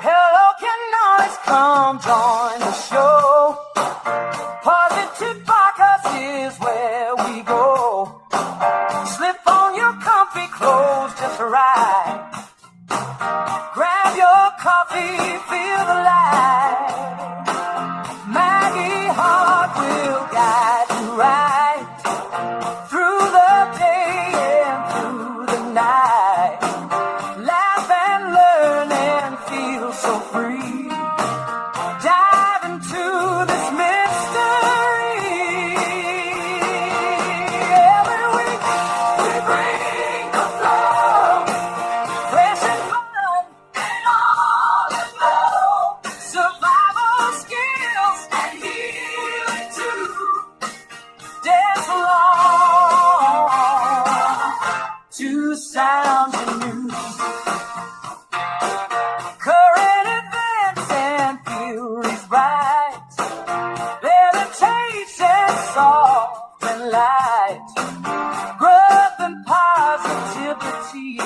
Hello, can always come join the show. Positude podcast is where we go. Slip on your comfy clothes just right. Grab your coffee, feel the light. Maggie Heart will guide you right through the day and through the night. Laugh and learn and feel so free. Dive into this mystery. Every week we bring the flow, fresh and fun and all in love. Survival skills and healing too. Dance along to sounds and news. Current events and theories right. Meditation soft and light. Growth and positivity.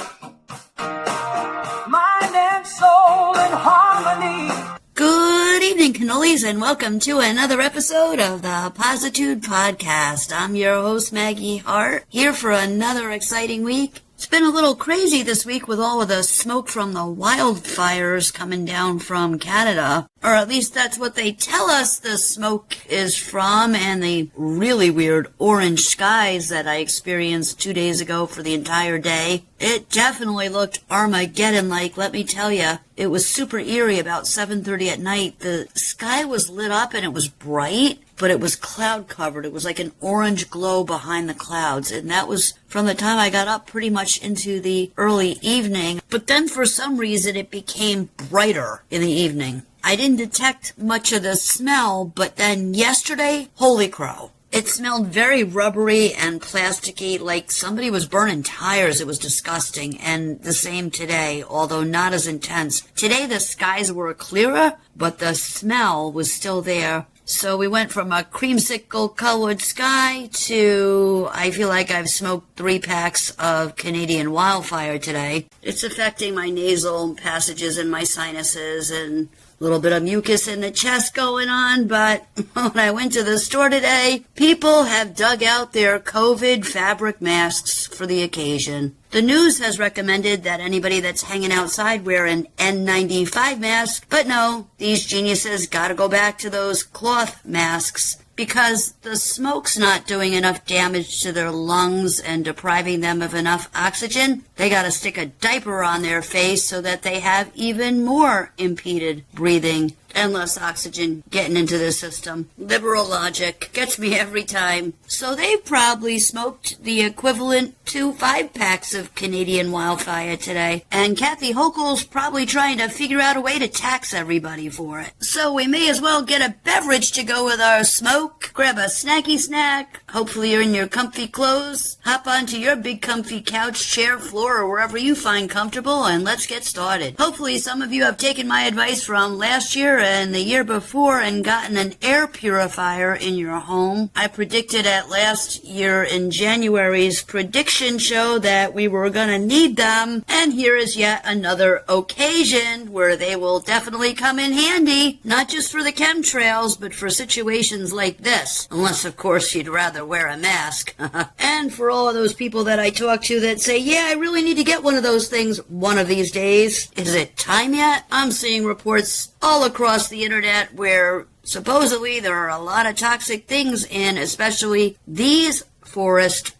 Mind and soul in harmony. Good evening, cannolis, and welcome to another episode of the Positude podcast. I'm your host, Maggie Hart, here for another exciting week. It's been a little crazy this week with all of the smoke from the wildfires coming down from Canada. Or at least that's what they tell us the smoke is from, and the really weird orange skies that I experienced 2 days ago for the entire day. It definitely looked Armageddon-like, let me tell you. It was super eerie about 7:30 at night. The sky was lit up and it was bright, but it was cloud covered. It was like an orange glow behind the clouds, and that was from the time I got up pretty much into the early evening. But then for some reason it became brighter in the evening. I didn't detect much of the smell, but then yesterday, holy crow. It smelled very rubbery and plasticky, like somebody was burning tires. It was disgusting. And the same today, although not as intense. Today the skies were clearer, but the smell was still there. So we went from a creamsicle-colored sky to, I feel like I've smoked 3 packs of Canadian wildfire today. It's affecting my nasal passages and my sinuses and a little bit of mucus in the chest going on, but when I went to the store today, people have dug out their COVID fabric masks for the occasion. The news has recommended that anybody that's hanging outside wear an N95 mask, but no, these geniuses gotta go back to those cloth masks because the smoke's not doing enough damage to their lungs and depriving them of enough oxygen. They gotta stick a diaper on their face so that they have even more impeded breathing and less oxygen getting into the system. Liberal logic gets me every time. So they probably smoked the equivalent to 5 packs of Canadian wildfire today. And Kathy Hochul's probably trying to figure out a way to tax everybody for it. So we may as well get a beverage to go with our smoke. Grab a snacky snack. Hopefully you're in your comfy clothes. Hop onto your big comfy couch, chair, floor, or wherever you find comfortable, and let's get started. Hopefully some of you have taken my advice from last year and the year before and gotten an air purifier in your home. I predicted at last year in January's prediction show that we were going to need them, and here is yet another occasion where they will definitely come in handy, not just for the chemtrails, but for situations like this, unless of course you'd rather wear a mask. And for all of those people that I talk to that say, yeah, I really need to get one of those things one of these days. Is it time yet? I'm seeing reports all across the internet where supposedly there are a lot of toxic things in, especially these forest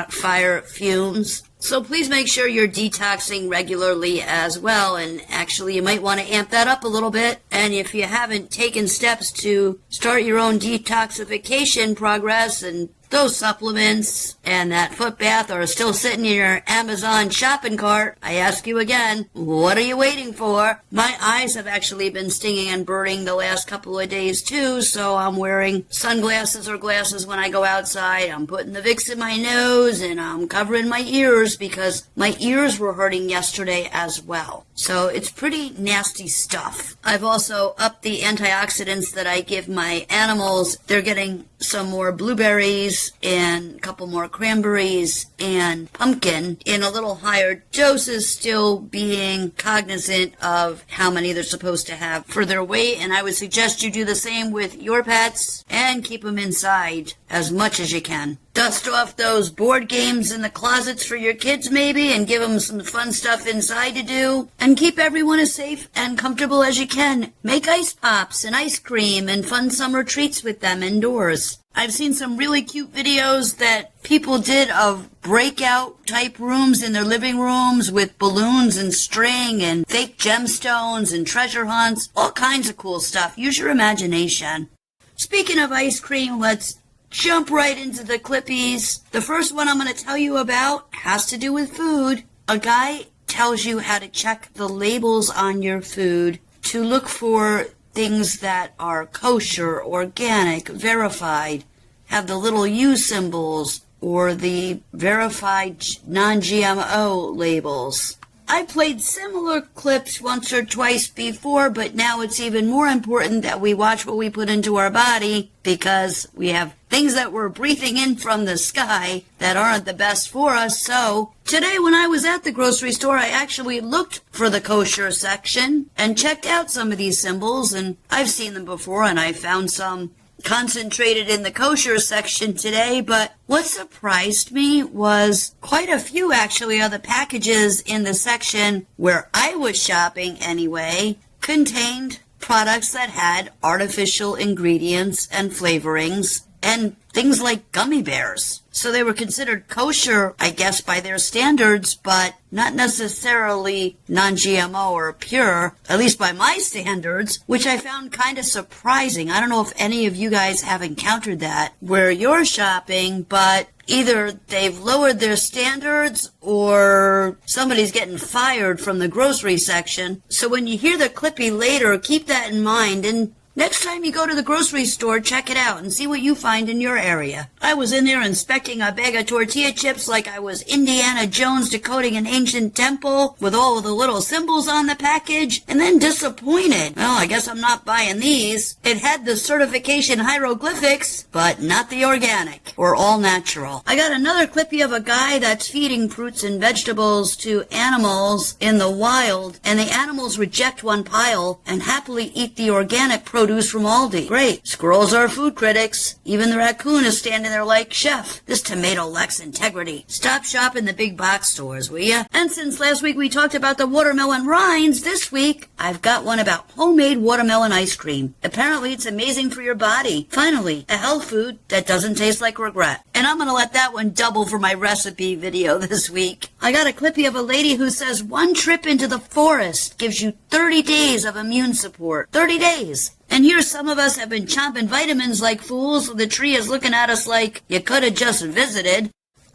fire fumes. So please make sure you're detoxing regularly as well, and actually you might want to amp that up a little bit. And if you haven't taken steps to start your own detoxification progress, and those supplements and that foot bath are still sitting in your Amazon shopping cart, I ask you again, what are you waiting for? My eyes have actually been stinging and burning the last couple of days too, so I'm wearing sunglasses or glasses when I go outside. I'm putting the Vicks in my nose and I'm covering my ears because my ears were hurting yesterday as well. So it's pretty nasty stuff. I've also upped the antioxidants that I give my animals. They're getting some more blueberries and a couple more cranberries and pumpkin in a little higher doses, still being cognizant of how many they're supposed to have for their weight. And I would suggest you do the same with your pets and keep them inside as much as you can. Dust off those board games in the closets for your kids maybe, and give them some fun stuff inside to do. And keep everyone as safe and comfortable as you can. Make ice pops and ice cream and fun summer treats with them indoors. I've seen some really cute videos that people did of breakout type rooms in their living rooms with balloons and string and fake gemstones and treasure hunts. All kinds of cool stuff. Use your imagination. Speaking of ice cream, let's jump right into the clippies. The first one I'm going to tell you about has to do with food. A guy tells you how to check the labels on your food to look for things that are kosher, organic, verified, have the little U symbols or the verified non-GMO labels. I played similar clips once or twice before, but now it's even more important that we watch what we put into our body, because we have things that we're breathing in from the sky that aren't the best for us. So today when I was at the grocery store, I actually looked for the kosher section and checked out some of these symbols, and I've seen them before, and I found some concentrated in the kosher section today. But what surprised me was quite a few actually of the packages in the section where I was shopping anyway contained products that had artificial ingredients and flavorings and things like gummy bears. So they were considered kosher, I guess, by their standards, but not necessarily non-GMO or pure, at least by my standards, which I found kind of surprising. I don't know if any of you guys have encountered that where you're shopping, but either they've lowered their standards or somebody's getting fired from the grocery section. So when you hear the clippy later, keep that in mind, and next time you go to the grocery store, check it out and see what you find in your area. I was in there inspecting a bag of tortilla chips like I was Indiana Jones decoding an ancient temple with all of the little symbols on the package, and then disappointed. Well, I guess I'm not buying these. It had the certification hieroglyphics, but not the organic or all natural. I got another clippy of a guy that's feeding fruits and vegetables to animals in the wild, and the animals reject one pile and happily eat the organic produce from Aldi. Great. Squirrels are food critics. Even the raccoon is standing there like, "Chef, this tomato lacks integrity. Stop shopping the big box stores, will ya?" And since last week we talked about the watermelon rinds, this week I've got one about homemade watermelon ice cream. Apparently it's amazing for your body. Finally, a health food that doesn't taste like regret. And I'm going to let that one double for my recipe video this week. I got a clippy of a lady who says one trip into the forest gives you 30 days of immune support. 30 days. And here some of us have been chomping vitamins like fools, so the tree is looking at us like, you could have just visited.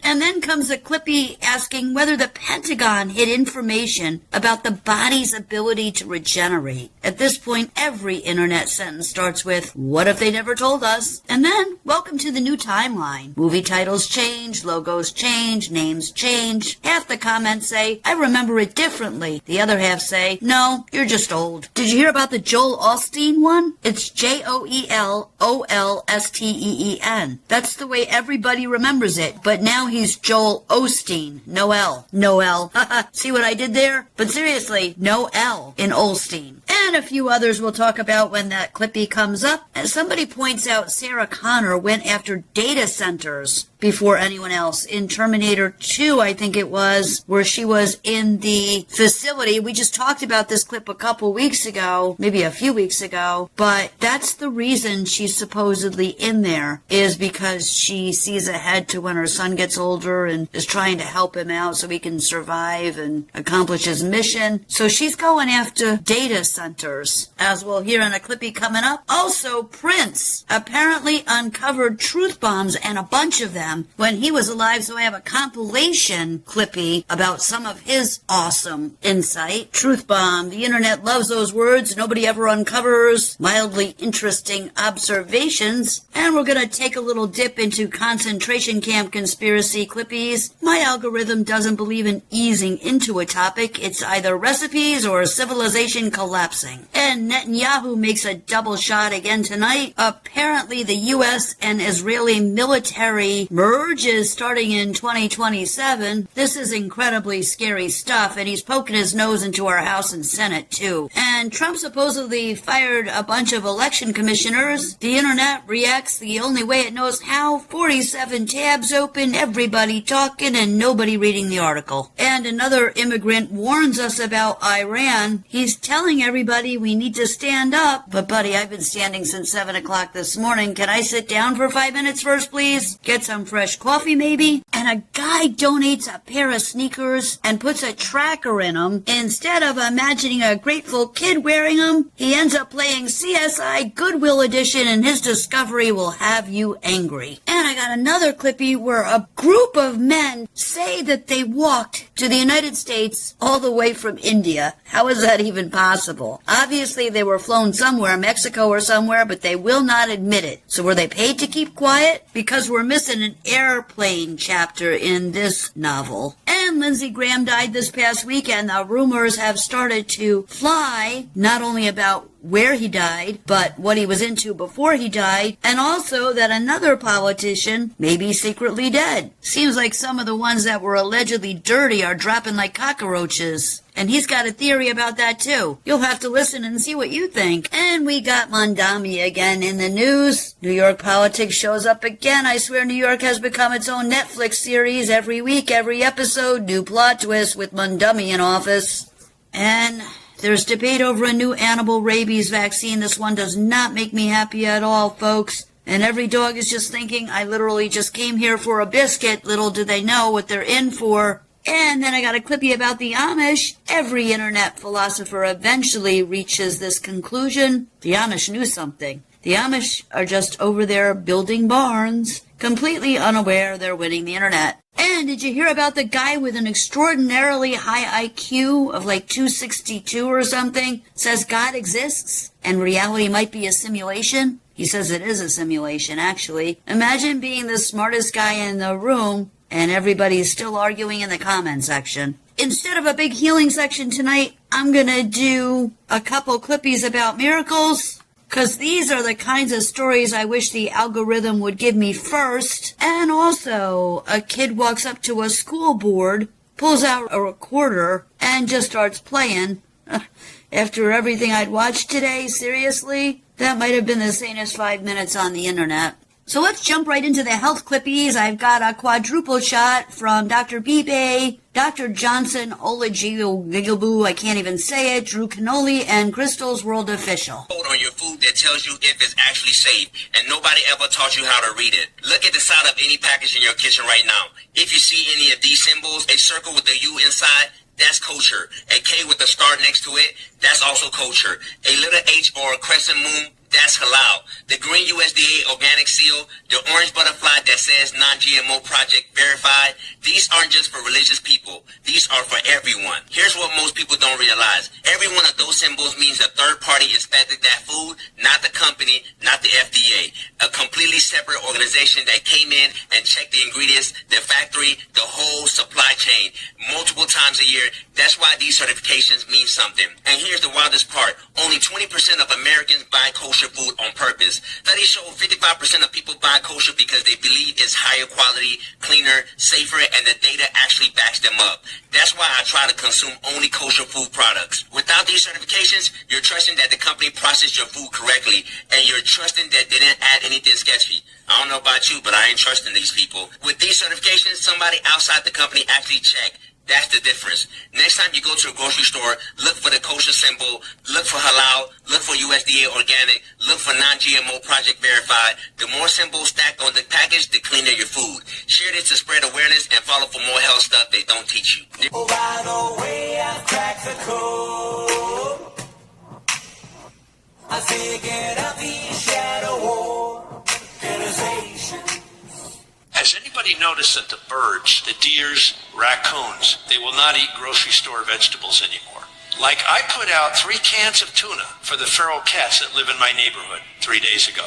And then comes a clippy asking whether the Pentagon hid information about the body's ability to regenerate. At this point, every internet sentence starts with, what if they never told us? And then, welcome to the new timeline. Movie titles change, logos change, names change. Half the comments say, I remember it differently. The other half say, no, you're just old. Did you hear about the Joel Osteen one? It's Joelolsteen. That's the way everybody remembers it, but now he's Joel Osteen. No L. No L. See what I did there? But seriously, no L in Olstein. And a few others we'll talk about when that clippy comes up. And somebody points out Sarah Connor went after data centers before anyone else. In Terminator 2, I think it was, where she was in the facility. We just talked about this clip a couple weeks ago, maybe a few weeks ago, but that's the reason she's supposedly in there, is because she sees ahead to when her son gets older and is trying to help him out so he can survive and accomplish his mission. So she's going after data centers, as we'll hear in a clippy coming up. Also, Prince apparently uncovered truth bombs, and a bunch of them, when he was alive, so I have a compilation clippy about some of his awesome insight. Truth bomb. The internet loves those words nobody ever uncovers. Mildly interesting observations. And we're going to take a little dip into concentration camp conspiracy clippies. My algorithm doesn't believe in easing into a topic. It's either recipes or civilization collapsing. And Netanyahu makes a double shot again tonight. Apparently the U.S. and Israeli military merge is starting in 2027. This is incredibly scary stuff, and he's poking his nose into our House and Senate, too. And Trump supposedly fired a bunch of election commissioners. The internet reacts the only way it knows how. 47 tabs open, everybody talking, and nobody reading the article. And another immigrant warns us about Iran. He's telling everybody we need to stand up. But, buddy, I've been standing since 7 o'clock this morning. Can I sit down for 5 minutes first, please? Get some fresh coffee, maybe? And a guy donates a pair of sneakers and puts a tracker in them. Instead of imagining a grateful kid wearing them, he ends up playing CSI Goodwill Edition, and his discovery will have you angry. And I got another clippy where a group of men say that they walked to the United States all the way from India. How is that even possible? Obviously, they were flown somewhere, Mexico or somewhere, but they will not admit it. So were they paid to keep quiet? Because we're missing an airplane chapter in this novel. And Lindsey Graham died this past week, and the rumors have started to fly, not only about where he died, but what he was into before he died, and also that another politician may be secretly dead. Seems like some of the ones that were allegedly dirty are dropping like cockroaches. And he's got a theory about that too. You'll have to listen and see what you think. And we got Mondami again in the news. New York politics shows up again. I swear New York has become its own Netflix series. Every week, every episode, new plot twist with Mondami in office. And there's debate over a new animal rabies vaccine. This one does not make me happy at all, folks. And every dog is just thinking, I literally just came here for a biscuit. Little do they know what they're in for. And then I got a clippy about the Amish. Every internet philosopher eventually reaches this conclusion. The Amish knew something. The Amish are just over there building barns, completely unaware they're winning the internet. And did you hear about the guy with an extraordinarily high IQ of like 262 or something? Says God exists and reality might be a simulation? He says it is a simulation, actually. Imagine being the smartest guy in the room and everybody's still arguing in the comment section. Instead of a big healing section tonight, I'm going to do a couple clippies about miracles, because these are the kinds of stories I wish the algorithm would give me first. And also, a kid walks up to a school board, pulls out a recorder, and just starts playing. After everything I'd watched today, seriously? That might have been the sanest 5 minutes on the internet. So let's jump right into the health clippies. I've got a quadruple shot from Dr. Bibe, Dr. Johnson, Olajigibu, I can't even say it, Drew Cannoli, and Crystal's World Official. Code on your food that tells you if it's actually safe, and nobody ever taught you how to read it. Look at the side of any package in your kitchen right now. If you see any of these symbols, a circle with a U inside, that's kosher. A K with a star next to it, that's also kosher. A little H or a crescent moon, that's halal. The green USDA organic seal, the orange butterfly that says non-GMO project verified, these aren't just for religious people. These are for everyone. Here's what most people don't realize. Every one of those symbols means a third party inspected that food, not the company, not the FDA. A completely separate organization that came in and checked the ingredients, the factory, the whole supply chain, multiple times a year. That's why these certifications mean something. And here's the wildest part. Only 20% of Americans buy kosher food on purpose. Studies show 55% of people buy kosher because they believe it's higher quality, cleaner, safer, and the data actually backs them up. That's why I try to consume only kosher food products. Without these certifications, you're trusting that the company processed your food correctly, and you're trusting that they didn't add anything sketchy. I don't know about you, but I ain't trusting these people. With these certifications, somebody outside the company actually checked. That's the difference. Next time you go to a grocery store, look for the kosher symbol, look for halal, look for USDA organic, look for non-GMO project verified. The more symbols stacked on the package, the cleaner your food. Share this to spread awareness and follow for more health stuff they don't teach you. Oh, by the way, I've cracked the code. I say get out the shadow organization. Has anybody noticed that the birds, the deers, raccoons, they will not eat grocery store vegetables anymore? Like I put out 3 cans of tuna for the feral cats that live in my neighborhood 3 days ago.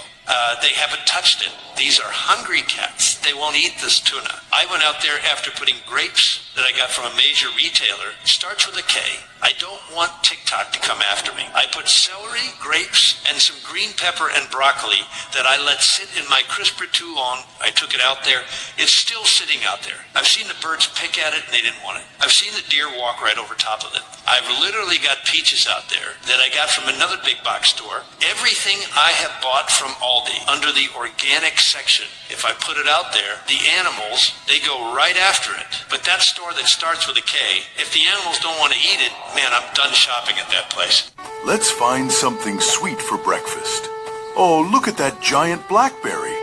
They haven't touched it. These are hungry cats. They won't eat this tuna. I went out there after putting grapes that I got from a major retailer. It starts with a K. I don't want TikTok to come after me. I put celery, grapes, and some green pepper and broccoli that I let sit in my crisper too long. I took it out there. It's still sitting out there. I've seen the birds pick at it and they didn't want it. I've seen the deer walk right over top of it. I've literally got peaches out there that I got from another big box store. Everything I have bought from Aldi under the organic section, if I put it out there, the animals, they go right after it. But that store that starts with a K, if the animals don't want to eat it, man, I'm done shopping at that place. Let's find something sweet for breakfast. Oh, look at that giant blackberry.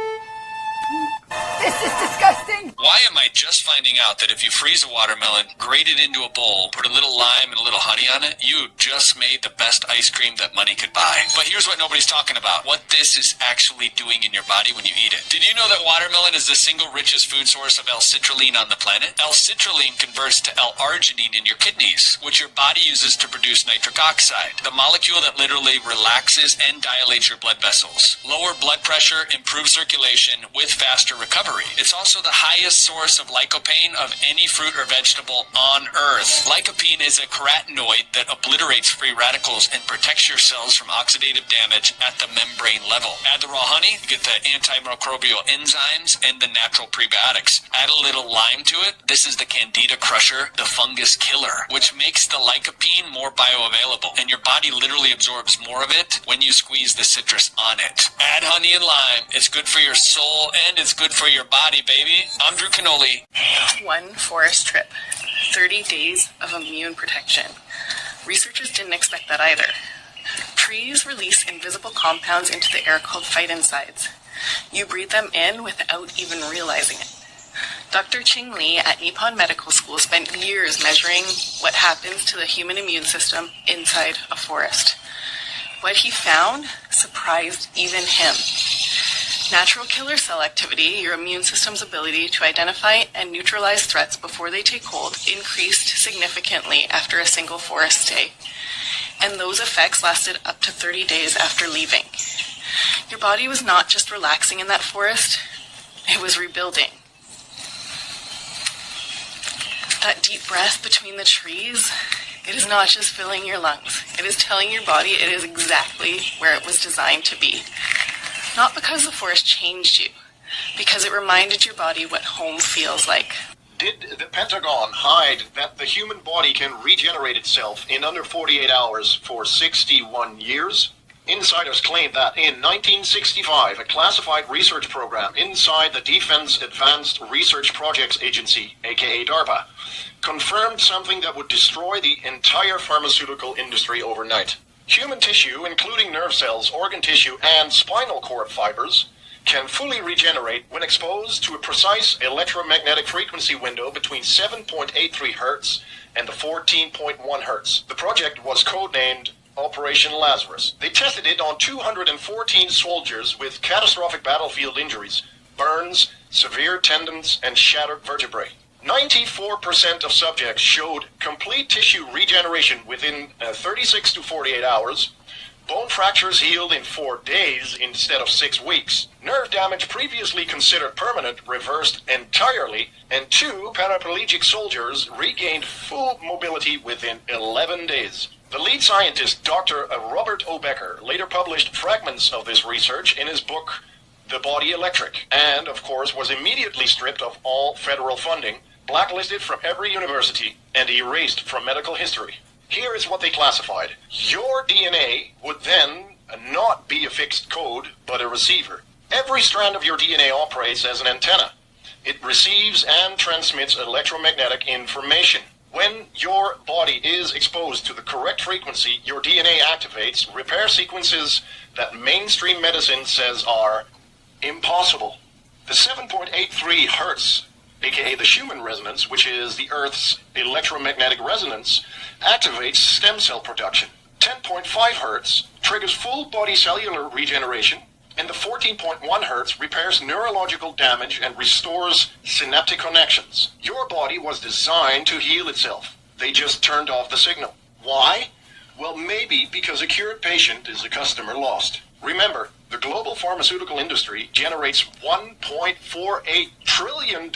This is disgusting! Why am I just finding out that if you freeze a watermelon, grate it into a bowl, put a little lime and a little honey on it, you just made the best ice cream that money could buy? But here's what nobody's talking about. What this is actually doing in your body when you eat it. Did you know that watermelon is the single richest food source of L-citrulline on the planet? L-citrulline converts to L-arginine in your kidneys, which your body uses to produce nitric oxide, the molecule that literally relaxes and dilates your blood vessels. Lower blood pressure, improves circulation with faster recovery. It's also the highest source of lycopene of any fruit or vegetable on Earth. Lycopene is a carotenoid that obliterates free radicals and protects your cells from oxidative damage at the membrane level. Add the raw honey, you get the antimicrobial enzymes and the natural prebiotics. Add a little lime to it. This is the Candida crusher, the fungus killer, which makes the lycopene more bioavailable, and your body literally absorbs more of it when you squeeze the citrus on it. Add honey and lime. It's good for your soul and it's good for your body, baby. I'm Drew Canoli. One forest trip, 30 days of immune protection. Researchers didn't expect that either. Trees release invisible compounds into the air called phytoncides. You breathe them in without even realizing it. Dr. Ching Li at Nippon Medical School spent years measuring what happens to the human immune system inside a forest. What he found surprised even him. Natural killer cell activity, your immune system's ability to identify and neutralize threats before they take hold, increased significantly after a single forest stay. And those effects lasted up to 30 days after leaving. Your body was not just relaxing in that forest, it was rebuilding. That deep breath between the trees, it is not just filling your lungs. It is telling your body it is exactly where it was designed to be. Not because the forest changed you, because it reminded your body what home feels like. Did the Pentagon hide that the human body can regenerate itself in under 48 hours for 61 years? Insiders claim that in 1965, a classified research program inside the Defense Advanced Research Projects Agency, aka DARPA, confirmed something that would destroy the entire pharmaceutical industry overnight. Human tissue, including nerve cells, organ tissue, and spinal cord fibers, can fully regenerate when exposed to a precise electromagnetic frequency window between 7.83 Hz and the 14.1 Hz. The project was codenamed Operation Lazarus. They tested it on 214 soldiers with catastrophic battlefield injuries, burns, severe tendons, and shattered vertebrae. 94% of subjects showed complete tissue regeneration within 36 to 48 hours. Bone fractures healed in 4 days instead of 6 weeks. Nerve damage previously considered permanent reversed entirely, and 2 paraplegic soldiers regained full mobility within 11 days. The lead scientist, Dr. Robert O. Becker, later published fragments of this research in his book, The Body Electric, and, of course, was immediately stripped of all federal funding, blacklisted from every university, and erased from medical history. Here is what they classified. Your DNA would then not be a fixed code, but a receiver. Every strand of your DNA operates as an antenna. It receives and transmits electromagnetic information. When your body is exposed to the correct frequency, your DNA activates repair sequences that mainstream medicine says are impossible. The 7.83 Hertz, aka the Schumann resonance, which is the Earth's electromagnetic resonance, activates stem cell production. 10.5 Hertz triggers full body cellular regeneration, and the 14.1 Hertz repairs neurological damage and restores synaptic connections. Your body was designed to heal itself. They just turned off the signal. Why? Well, maybe because a cured patient is a customer lost. Remember, The global pharmaceutical industry generates $1.48 trillion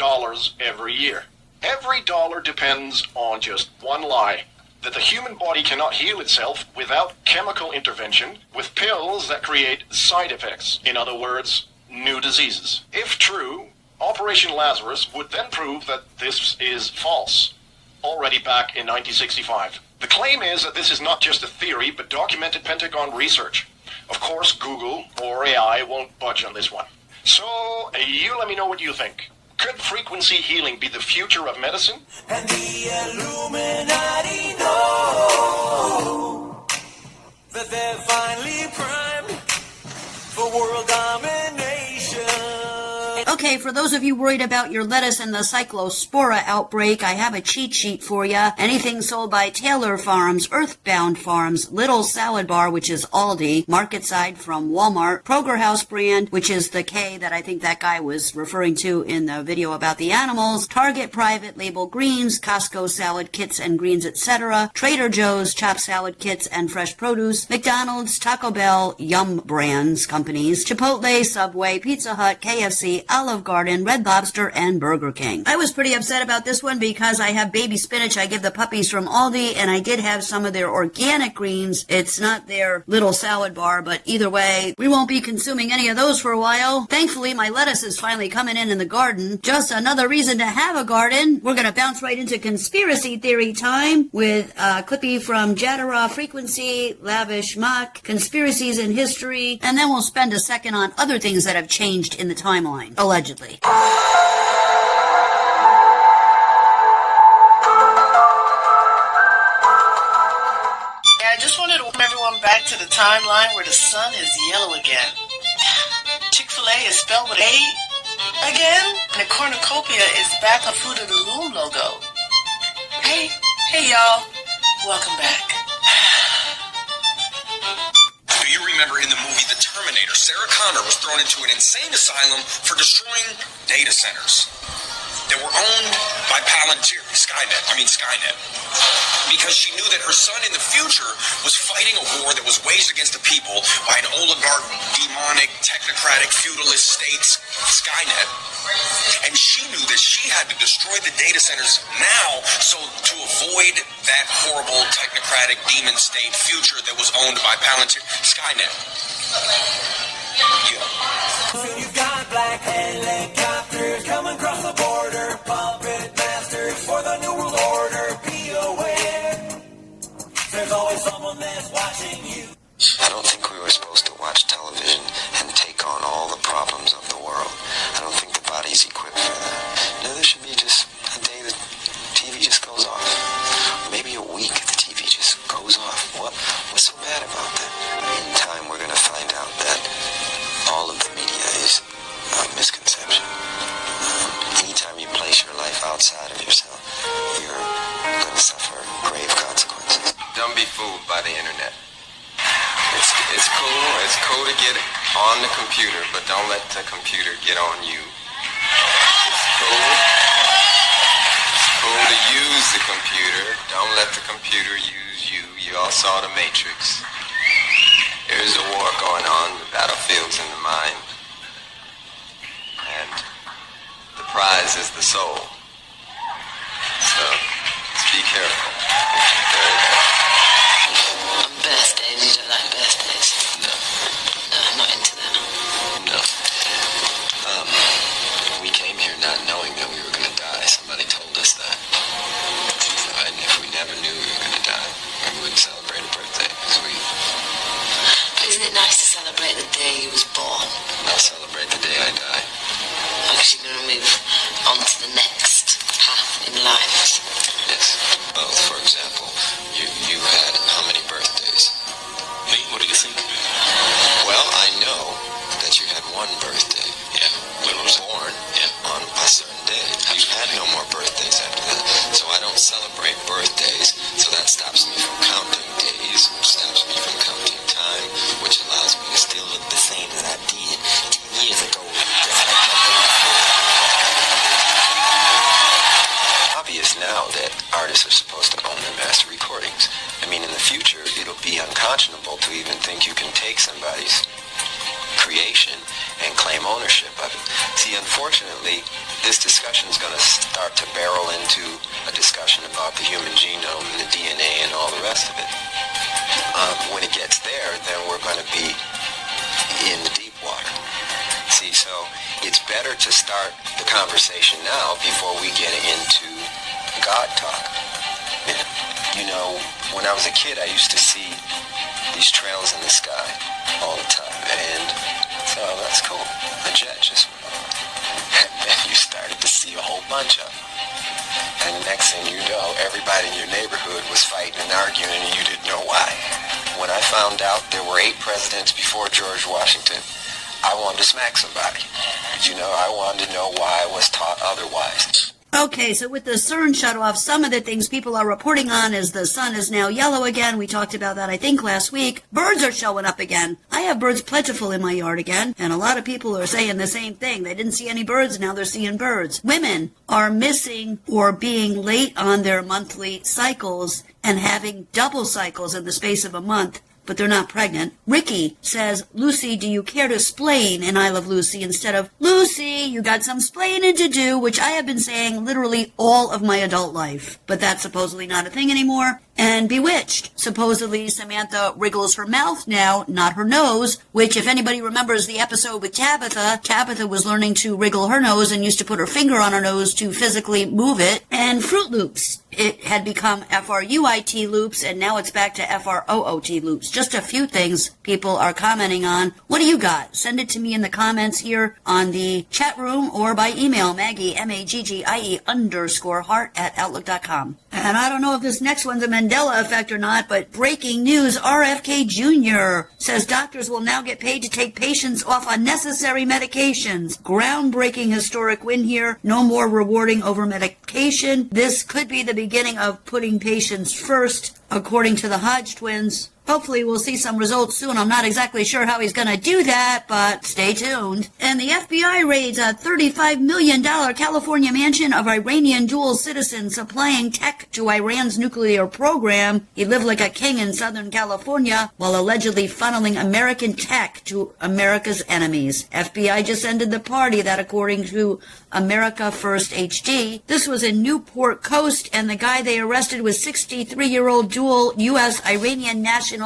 every year. Every dollar depends on just one lie: that the human body cannot heal itself without chemical intervention with pills that create side effects. In other words, new diseases. If true, Operation Lazarus would then prove that this is false, already back in 1965. The claim is that this is not just a theory, but documented Pentagon research. Of course, Google or AI won't budge on this one. So, you let me know what you think. Could frequency healing be the future of medicine? And the Illuminati know that they're finally primed for world domination. Okay, for those of you worried about your lettuce and the cyclospora outbreak, I have a cheat sheet for you. Anything sold by Taylor Farms, Earthbound Farms, Little Salad Bar, which is Aldi, Market Side from Walmart, Kroger House brand, which is the K that I think that guy was referring to in the video about the animals, Target private label greens, Costco salad kits and greens, etc., Trader Joe's chopped salad kits and fresh produce, McDonald's, Taco Bell, Yum Brands companies, Chipotle, Subway, Pizza Hut, KFC, Olive Garden, Red Lobster, and Burger King. I was pretty upset about this one because I have baby spinach I give the puppies from Aldi, and I did have some of their organic greens. It's not their little salad bar, but either way, we won't be consuming any of those for a while. Thankfully, my lettuce is finally coming in the garden. Just another reason to have a garden. We're going to bounce right into conspiracy theory time with a clippy from Jatara Frequency, Lavish Mock, Conspiracies in History, and then we'll spend a second on other things that have changed in the timeline. Allegedly. Yeah, I just wanted to welcome everyone back to the timeline where the sun is yellow again. Chick-fil-A is spelled with A again, and the cornucopia is back on Food of the Loom logo. Hey y'all, welcome back. Do you remember in the movie The Terminator, Sarah Connor was thrown into an insane asylum for destroying data centers that were owned by Palantir, Skynet, because she knew that her son in the future was fighting a war that was waged against the people by an oligarch, demonic, technocratic, feudalist state, Skynet. And she knew that she had to destroy the data centers now, so to avoid that horrible technocratic demon state future that was owned by Palantir, Skynet. Yeah. So you've got black helicopters coming across the border, puppet masters for the New World Order. Be aware, there's always someone that's watching you. I don't think we were supposed to watch television and take on all the problems of the world. I don't think the body's equipped for that. No, there should be just a day that TV just goes off. Maybe a week the TV just goes off. What's so bad about that? In time, we're going to find out that all of the media is a misconception. Anytime you place your life outside of yourself, you're going to suffer grave consequences. Don't be fooled by the internet. It's cool to get on the computer, but don't let the computer get on you. It's cool to use the computer. Don't let the computer use you. You all saw The Matrix. There's a war going on. The battlefield's in the mind. And the prize is the soul. So, let's be careful. Birthdays, you don't like birthdays? No. No, I'm not into that. No. We came here not knowing that we were going to die. Somebody told us that. And if we never knew we were going to die, we wouldn't celebrate a birthday. But isn't it nice to celebrate the day you was born? I'll celebrate the day I die. Because you're going to move on to the next path in life. Yes. Well, for example, you had how many birthdays? Me? What do you think? Well, I know that you had one birthday. Yeah. When I was born. Yeah. On a certain day. You had no more birthdays after that. So I don't celebrate birthdays. So that stops me from counting days, which stops me from counting time, which allows me to still look the same as I did 10 years ago. Obvious now that artists are supposed to own their master recordings. I mean, in the future, it'll be unconscionable to even think you can take somebody's creation and claim ownership of it. See, unfortunately, this discussion is going to start to barrel into a discussion about the human genome and the DNA and all the rest of it. When it gets there, then we're going to be in the deep water. See, so it's better to start the conversation now before we get into God talk. You know, when I was a kid, I used to see these trails in the sky all the time, and so that's cool. A jet just went over. And then you started to see a whole bunch of them. And the next thing you know, everybody in your neighborhood was fighting and arguing, and you didn't know why. When I found out there were 8 presidents before George Washington, I wanted to smack somebody. You know, I wanted to know why I was taught otherwise. Okay, so with the CERN shut-off, some of the things people are reporting on is the sun is now yellow again. We talked about that, I think, last week. Birds are showing up again. I have birds plentiful in my yard again, and a lot of people are saying the same thing. They didn't see any birds, now they're seeing birds. Women are missing or being late on their monthly cycles and having double cycles in the space of a month, but they're not pregnant. Ricky says, Lucy, do you care to splain in I Love Lucy instead of, Lucy, you got some splaining to do, which I have been saying literally all of my adult life. But that's supposedly not a thing anymore. And Bewitched. Supposedly Samantha wriggles her mouth now, not her nose, which if anybody remembers the episode with Tabitha was learning to wriggle her nose and used to put her finger on her nose to physically move it. And Fruit Loops. It had become FRUIT loops, and now it's back to FROOT loops. Just a few things people are commenting on. What do you got? Send it to me in the comments here on the chat room or by email, Maggie, MAGGIE_heart@outlook.com. And I don't know if this next one's a Mandela effect or not, but breaking news, RFK Jr. says doctors will now get paid to take patients off unnecessary medications. Groundbreaking historic win here. No more rewarding over medication. This could be the beginning of putting patients first, according to the Hodge twins. Hopefully we'll see some results soon. I'm not exactly sure how he's going to do that, but stay tuned. And the FBI raids a $35 million California mansion of Iranian dual citizen supplying tech to Iran's nuclear program. He lived like a king in Southern California while allegedly funneling American tech to America's enemies. FBI just ended the party, that according to America First HD. This was in Newport Coast, and the guy they arrested was 63-year-old dual U.S.-Iranian national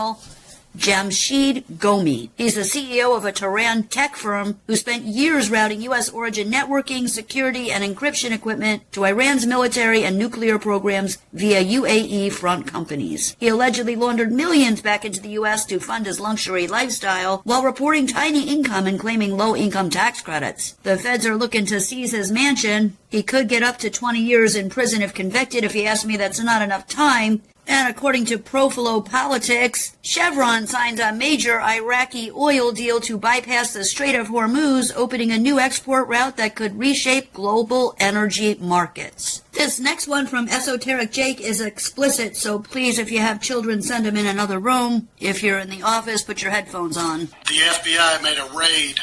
Jamshid Gomi. He's the CEO of a Tehran tech firm who spent years routing U.S. origin networking, security, and encryption equipment to Iran's military and nuclear programs via UAE front companies. He allegedly laundered millions back into the U.S. to fund his luxury lifestyle while reporting tiny income and claiming low-income tax credits. The feds are looking to seize his mansion. He could get up to 20 years in prison if convicted. If you ask me, that's not enough time. And according to Profilo Politics, Chevron signs a major Iraqi oil deal to bypass the Strait of Hormuz, opening a new export route that could reshape global energy markets. This next one from Esoteric Jake is explicit, so please, if you have children, send them in another room. If you're in the office, put your headphones on. The FBI made a raid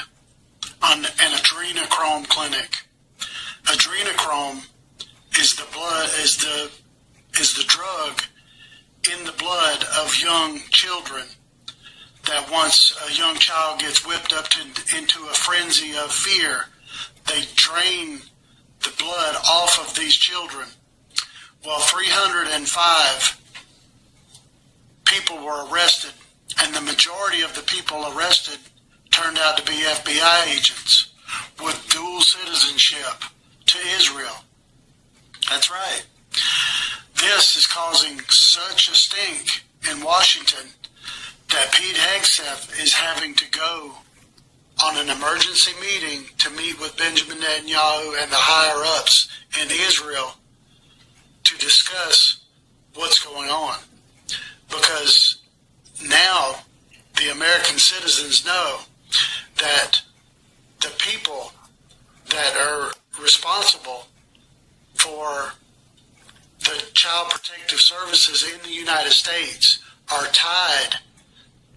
on an adrenochrome clinic. Adrenochrome is the drug in the blood of young children that once a young child gets whipped up into a frenzy of fear, they drain the blood off of these children. Well, 305 people were arrested, and the majority of the people arrested turned out to be FBI agents with dual citizenship to Israel. That's right. This is causing such a stink in Washington that Pete Hegseth is having to go on an emergency meeting to meet with Benjamin Netanyahu and the higher-ups in Israel to discuss what's going on. Because now the American citizens know that the people that are responsible for the Child Protective Services in the United States are tied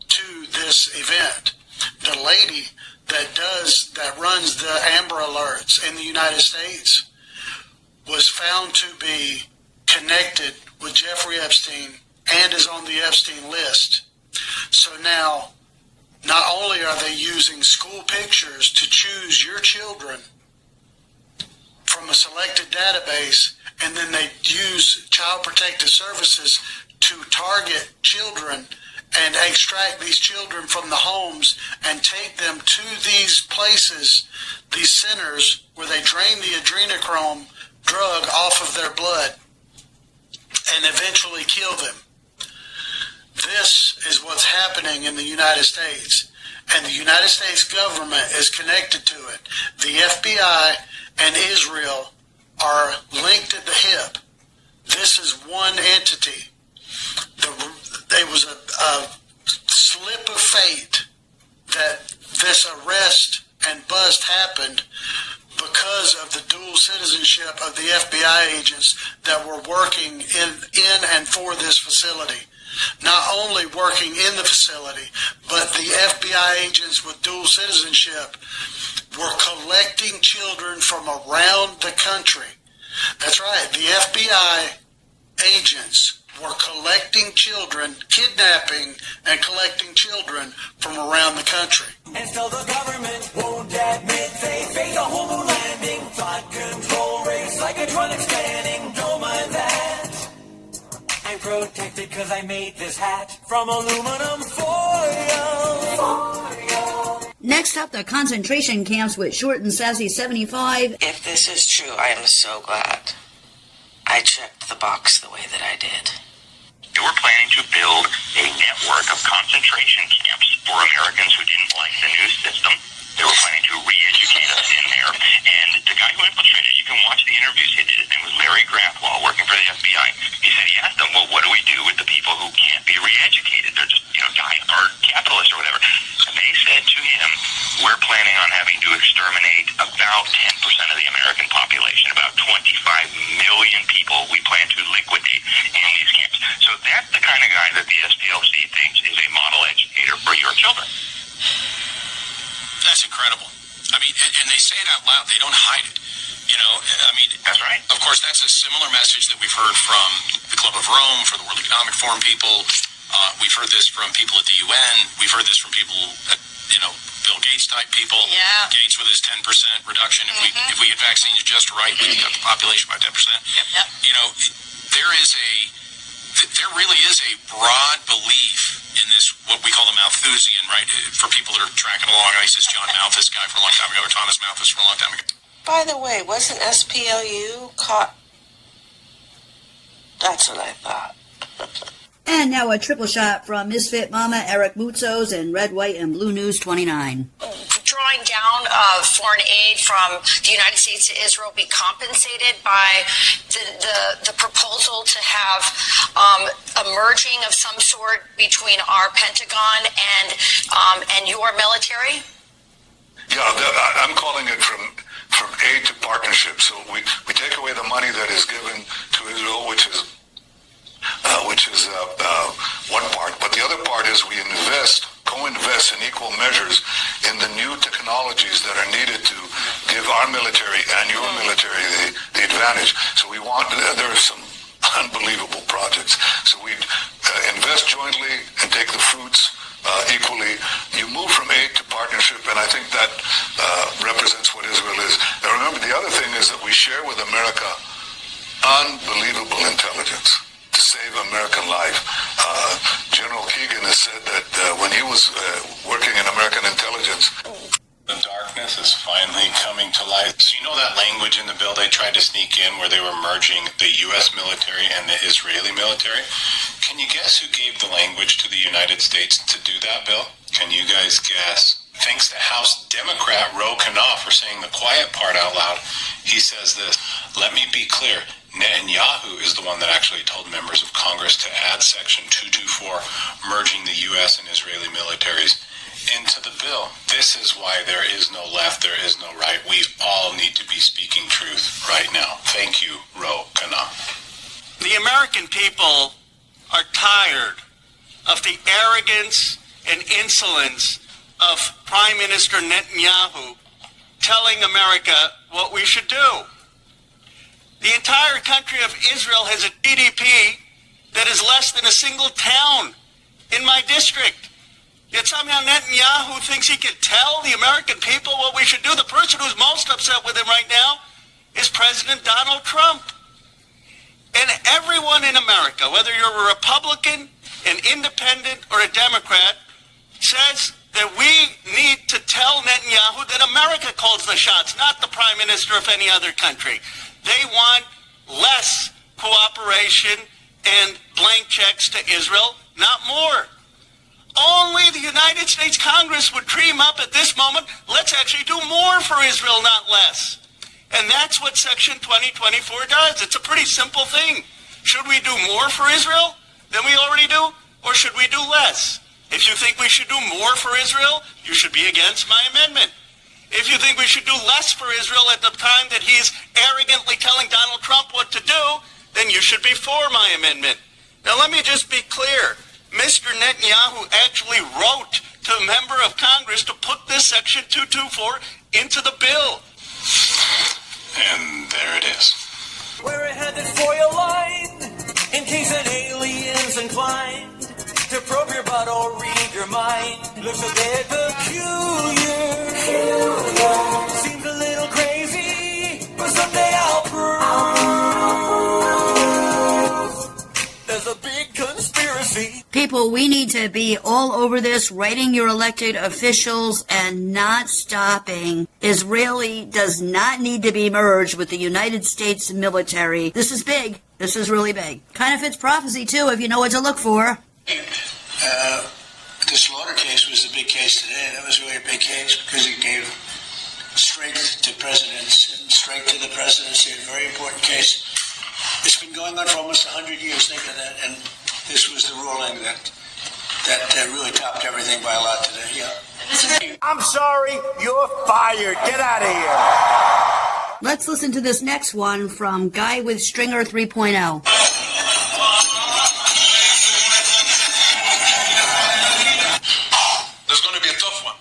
to this event. The lady that runs the Amber Alerts in the United States was found to be connected with Jeffrey Epstein and is on the Epstein list. So now not only are they using school pictures to choose your children from a selected database, and then they use Child Protective Services to target children and extract these children from the homes and take them to these places, these centers, where they drain the adrenochrome drug off of their blood and eventually kill them. This is what's happening in the United States, and the United States government is connected to it. The FBI and Israel are linked at the hip. This is one entity. There was a slip of fate that this arrest and bust happened because of the dual citizenship of the FBI agents that were working in and for this facility. Not only working in the facility, but the FBI agents with dual citizenship were collecting children from around the country. That's right, the FBI agents were collecting children, kidnapping and collecting children from around the country. And still the government won't admit they faked a whole moon landing. Thought control race, psychotronic scanning, don't mind that. I'm protected because I made this hat from aluminum foil. Next up, the concentration camps with Short and Sassy 75. If this is true, I am so glad I checked the box the way that I did. They were planning to build a network of concentration camps for Americans who didn't like the new system. They were planning to re-educate us in there. And the guy who infiltrated, you can watch the interviews he did. His name was Larry Grathwell, working for the FBI. He asked them, well, what do we do with the people who can't be re-educated? They're just, die-hard capitalists or whatever. And they said to him, we're planning on having to exterminate about 10% of the American population, about 25 million people we plan to liquidate in these camps. So that's the kind of guy that the SPLC thinks is a model educator for your children. That's incredible. I mean, and they say it out loud. They don't hide it. That's right. Of course, that's a similar message that we've heard from the Club of Rome, for the World Economic Forum people. We've heard this from people at the UN. We've heard this from people at, Bill Gates type people. Yeah. Gates with his 10% reduction. If we get vaccines just right, we can cut the population by 10%. Yep. There really is a broad belief in this, what we call the Malthusian, right? For people that are tracking along, ISIS, John Malthus guy for a long time ago, or Thomas Malthus for a long time ago. By the way, wasn't SPLU caught? That's what I thought. And now a triple shot from Misfit Mama, Eric Mutzos, and Red, White, and Blue News 29. Drawing down of foreign aid from the United States to Israel be compensated by the proposal to have a merging of some sort between our Pentagon and your military? Yeah, I'm calling it from aid to partnership. So we take away the money that is given to Israel, which is one part, but the other part is we co-invest in equal measures in the new technologies that are needed to give our military and your military the advantage. So there are some unbelievable projects. So we invest jointly and take the fruits equally. You move from aid to partnership, and I think that represents what Israel is. Now remember, the other thing is that we share with America unbelievable intelligence to save American life. General Keegan has said that when he was working in American intelligence, the darkness is finally coming to light. So you know that language in the bill they tried to sneak in where they were merging the U.S. military and the Israeli military? Can you guess who gave the language to the United States to do that, Bill? Can you guys guess? Thanks to House Democrat Ro Khanna for saying the quiet part out loud. He says this, let me be clear, Netanyahu is the one that actually told members of Congress to add Section 224, merging the U.S. and Israeli militaries into the bill. This is why there is no left, there is no right. We all need to be speaking truth right now. Thank you, Ro Khanna. The American people are tired of the arrogance and insolence of Prime Minister Netanyahu telling America what we should do. The entire country of Israel has a GDP that is less than a single town in my district. Somehow Netanyahu thinks he can tell the American people what we should do. The person who's most upset with him right now is President Donald Trump. And everyone in America, whether you're a Republican, an independent, or a Democrat, says that we need to tell Netanyahu that America calls the shots, not the prime minister of any other country. They want less cooperation and blank checks to Israel, not more. Only the United States Congress would dream up at this moment, let's actually do more for Israel, not less. And that's what Section 2024 does. It's a pretty simple thing. Should we do more for Israel than we already do, or should we do less? If you think we should do more for Israel, you should be against my amendment. If you think we should do less for Israel at the time that he's arrogantly telling Donald Trump what to do, then you should be for my amendment. Now let me just be clear. Mr. Netanyahu actually wrote to a member of Congress to put this Section 224 into the bill. And there it is. We're headed for your line, in case an alien's inclined to probe your butt or read your mind. Looks a bit peculiar, seems a little crazy, but someday I'll prove there's a big conspiracy. People, we need to be all over this, writing your elected officials and not stopping. Israeli does not need to be merged with the United States military. This is big. This is really big. Kind of fits prophecy, too, if you know what to look for. The slaughter case was the big case today. That was really a big case because it gave straight to presidents and straight to the presidency. A very important case. It's been going on for almost 100 years, think of that. And this was the ruling that really topped everything by a lot today. Yeah. I'm sorry, you're fired. Get out of here. Let's listen to this next one from Guy with Stringer 3.0. There's going to be a tough one.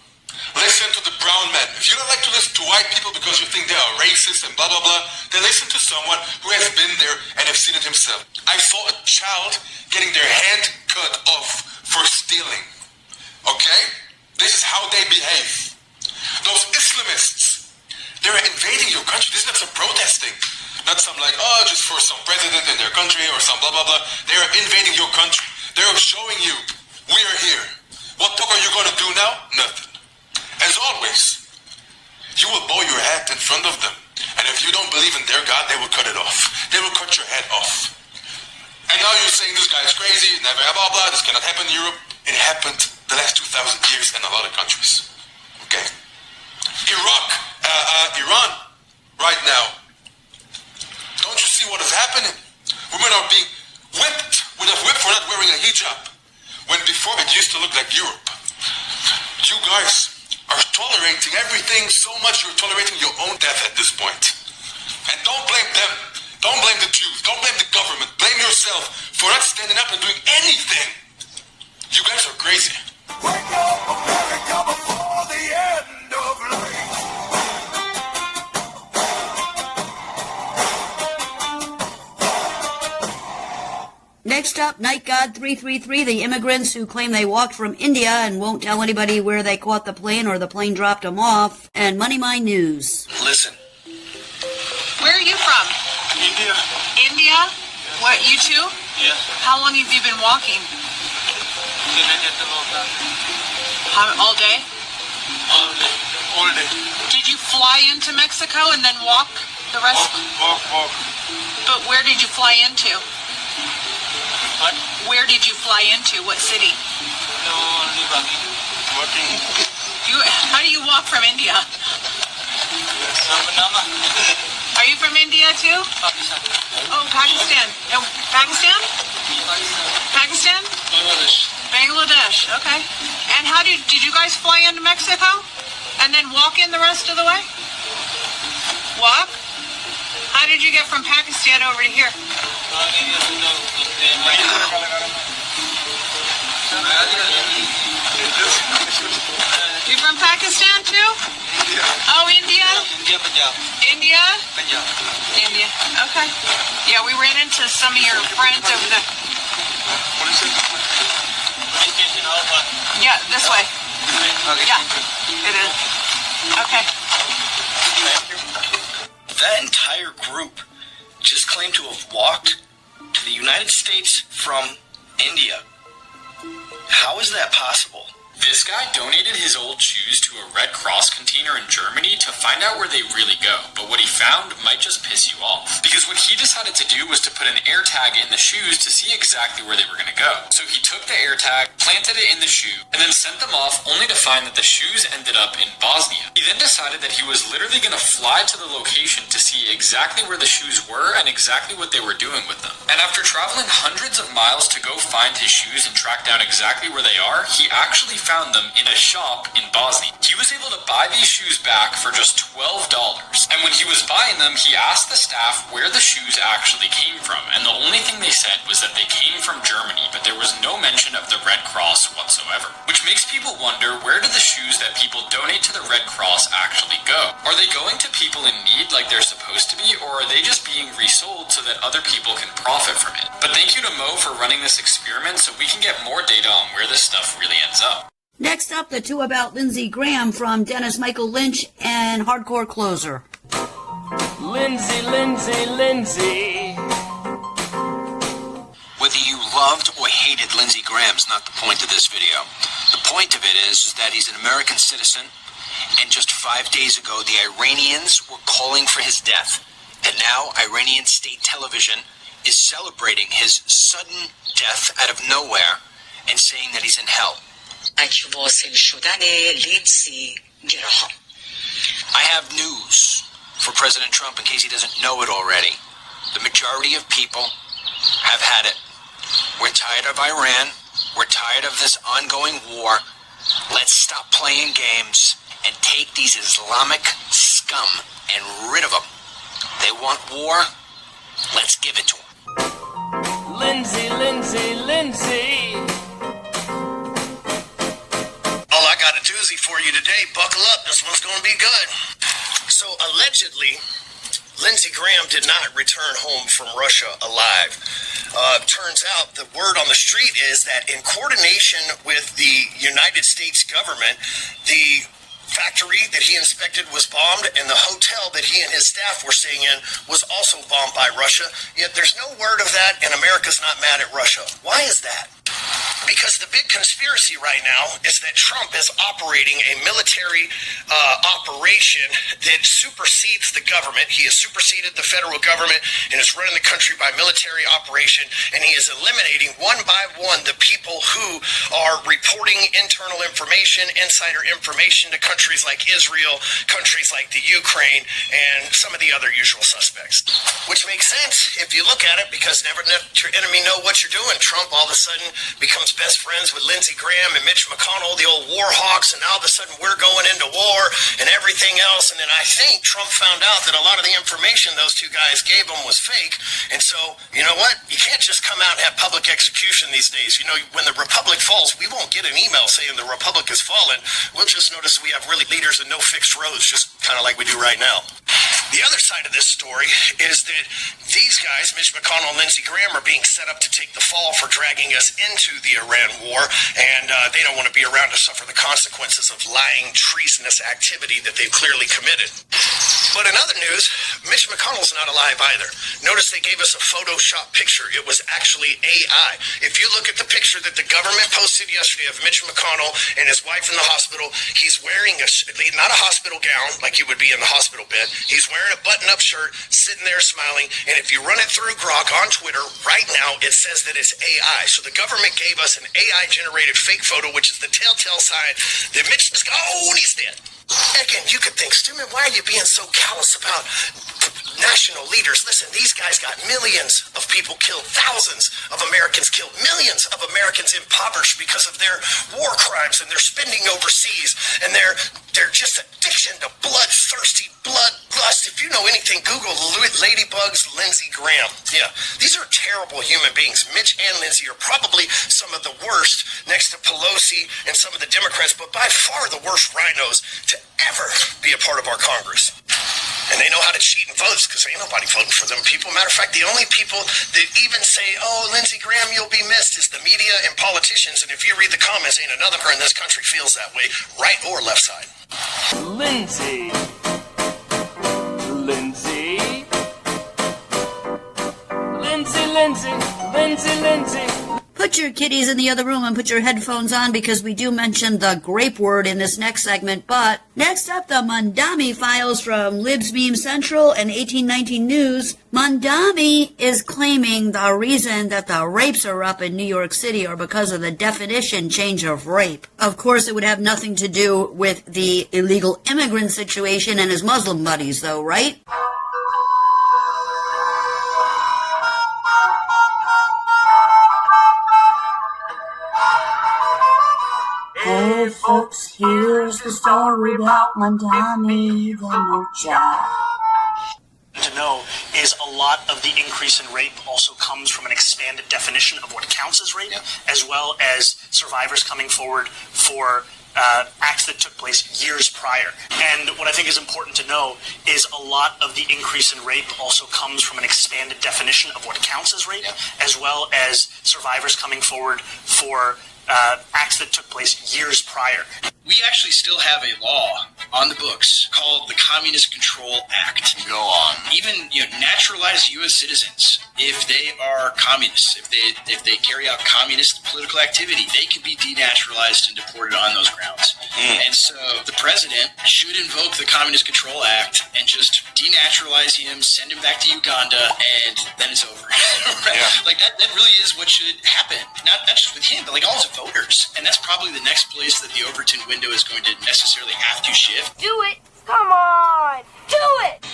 Listen to the brown men. If you don't like to listen to white people because you think they are racist and blah, blah, blah, then listen to someone who has been there and have seen it himself. I saw a child getting their hand cut off for stealing. Okay? This is how they behave. Those Islamists, they're invading your country. This is not some protesting. Not some like, oh, just for some president in their country or some blah, blah, blah. They are invading your country. They are showing you, we are here. What talk are you going to do now? Nothing. As always, you will bow your head in front of them. And if you don't believe in their God, they will cut it off. They will cut your head off. And now you're saying this guy is crazy, never blah, blah, this cannot happen in Europe. It happened the last 2,000 years in a lot of countries. Okay? Iran, right now. Don't you see what is happening? Women are being whipped with a whip for not wearing a hijab. When before it used to look like Europe. You guys are tolerating everything so much you're tolerating your own death at this point. And don't blame them. Don't blame the Jews. Don't blame the government. Blame yourself for not standing up and doing anything. You guys are crazy. Wake up, America, before the end of life. Next up, Night God 333, the immigrants who claim they walked from India and won't tell anybody where they caught the plane or the plane dropped them off, and Money Mine News. Listen. Where are you from? India. India? What, you too? Yeah. How long have you been walking? All day? All day. Did you fly into Mexico and then walk the rest? Walk. But where did you fly into? What? Where did you fly into? What city? No, only walking. How do you walk from India? Are you from India too? Pakistan. Oh, Pakistan. Pakistan? Pakistan? Bangladesh. Okay. And how did you guys fly into Mexico and then walk in the rest of the way? Walk? How did you get from Pakistan over to here? You from Pakistan too? Oh, India? India? India. Okay. Yeah, we ran into some of your friends over there. Yeah, This way. Okay. Yeah, it is. Okay. That entire group just claimed to have walked to the United States from India. How is that possible? This guy donated his old shoes to a Red Cross container in Germany to find out where they really go, but what he found might just piss you off. Because what he decided to do was to put an air tag in the shoes to see exactly where they were going to go. So he took the air tag, planted it in the shoe, and then sent them off only to find that the shoes ended up in Bosnia. He then decided that he was literally going to fly to the location to see exactly where the shoes were and exactly what they were doing with them. And after traveling hundreds of miles to go find his shoes and track down exactly where they are, he actually found them in a shop in Bosnia. He was able to buy these shoes back for just $12. And when he was buying them, he asked the staff where the shoes actually came from. And the only thing they said was that they came from Germany, but there was no mention of the Red Cross whatsoever. Which makes people wonder, where do the shoes that people donate to the Red Cross actually go? Are they going to people in need like they're supposed to be, or are they just being resold so that other people can profit from it? But thank you to Mo for running this experiment so we can get more data on where this stuff really ends up. Next up, the two about Lindsey Graham from Dennis Michael Lynch and Hardcore Closer. Lindsay. Whether you loved or hated Lindsey Graham's not the point of this video. The point of it is that he's an American citizen, and just 5 days ago the Iranians were calling for his death. And now Iranian state television is celebrating his sudden death out of nowhere and saying that he's in hell. I have news for President Trump in case he doesn't know it already. The majority of people have had it. We're tired of Iran. We're tired of this ongoing war. Let's stop playing games and take these Islamic scum and rid of them. They want war. Let's give it to them. Lindsay. Well, I got a doozy for you today. Buckle up. This one's going to be good. So, allegedly, Lindsey Graham did not return home from Russia alive. Turns out the word on the street is that in coordination with the United States government, the factory that he inspected was bombed, and the hotel that he and his staff were staying in was also bombed by Russia. Yet there's no word of that, and America's not mad at Russia. Why is that? Because the big conspiracy right now is that Trump is operating a military operation that supersedes the government. He has superseded the federal government and is running the country by military operation, and he is eliminating one by one the people who are reporting internal information, insider information to countries like Israel, countries like the Ukraine, and some of the other usual suspects. Which makes sense if you look at it, because never let your enemy know what you're doing. Trump all of a sudden becomes best friends with Lindsey Graham and Mitch McConnell, the old war hawks, and now all of a sudden we're going into war and everything else. And then I think Trump found out that a lot of the information those two guys gave him was fake. And so, you know what? You can't just come out and have public execution these days. You know, when the republic falls, we won't get an email saying the republic has fallen. We'll just notice we have really leaders and no fixed roads, just kind of like we do right now. The other side of this story is that these guys, Mitch McConnell and Lindsey Graham, are being set up to take the fall for dragging us into the Iran war, and they don't want to be around to suffer the consequences of lying, treasonous activity that they've clearly committed. But in other news, Mitch McConnell's not alive either. Notice they gave us a Photoshop picture. It was actually AI. If you look at the picture that the government posted yesterday of Mitch McConnell and his wife in the hospital, he's wearing not a hospital gown like he would be in the hospital bed. He's wearing a button-up shirt, sitting there smiling, and if you run it through Grok on Twitter, right now it says that it's AI. So the government gave us an AI-generated fake photo, which is the telltale sign that Mitch is, and he's dead. Again, you could think, Stuman, why are you being so callous about national leaders? Listen, these guys got millions of people killed, thousands of Americans killed, millions of Americans impoverished because of their war crimes and their spending overseas and their just addiction to bloodthirsty bloodlust. If you know anything, Google Ladybugs Lindsey Graham. Yeah, these are terrible human beings. Mitch and Lindsey are probably some of the worst next to Pelosi and some of the Democrats, but by far the worst rhinos to ever be a part of our Congress. And they know how to cheat in votes because ain't nobody voting for them people. Matter of fact, the only people that even say, oh, Lindsey Graham, you'll be missed, is the media and politicians. And if you read the comments, ain't another person in this country feels that way, right or left side. Lindsey. Lindsey. Lindsey, Lindsey, Lindsey, Lindsey. Put your kitties in the other room and put your headphones on because we do mention the grape word in this next segment. But next up, the Mondami files from Libs Meme Central and 1819 News. Mondami is claiming the reason that the rapes are up in New York City are because of the definition change of rape. Of course, it would have nothing to do with the illegal immigrant situation and his Muslim buddies, though, right? Hey folks, here's the story about Mondami, the Mocha. To know is a lot of the increase in rape also comes from an expanded definition of what counts as rape, as well as survivors coming forward for acts that took place years prior. And what I think is important to know is a lot of the increase in rape also comes from an expanded definition of what counts as rape, as well as survivors coming forward for acts that took place years prior. We actually still have a law on the books called the Communist Control Act. Go on. Even naturalized U.S. citizens, if they are communists, if they carry out communist political activity, they can be denaturalized and deported on those grounds. And so the president should invoke the Communist Control Act and just denaturalize him, send him back to Uganda, and then it's over. Right? Yeah. Like that really is what should happen. Not just with him, but like all his voters. And that's probably the next place that the Overton window is going to necessarily have to shift. Do it! Come on! Do it!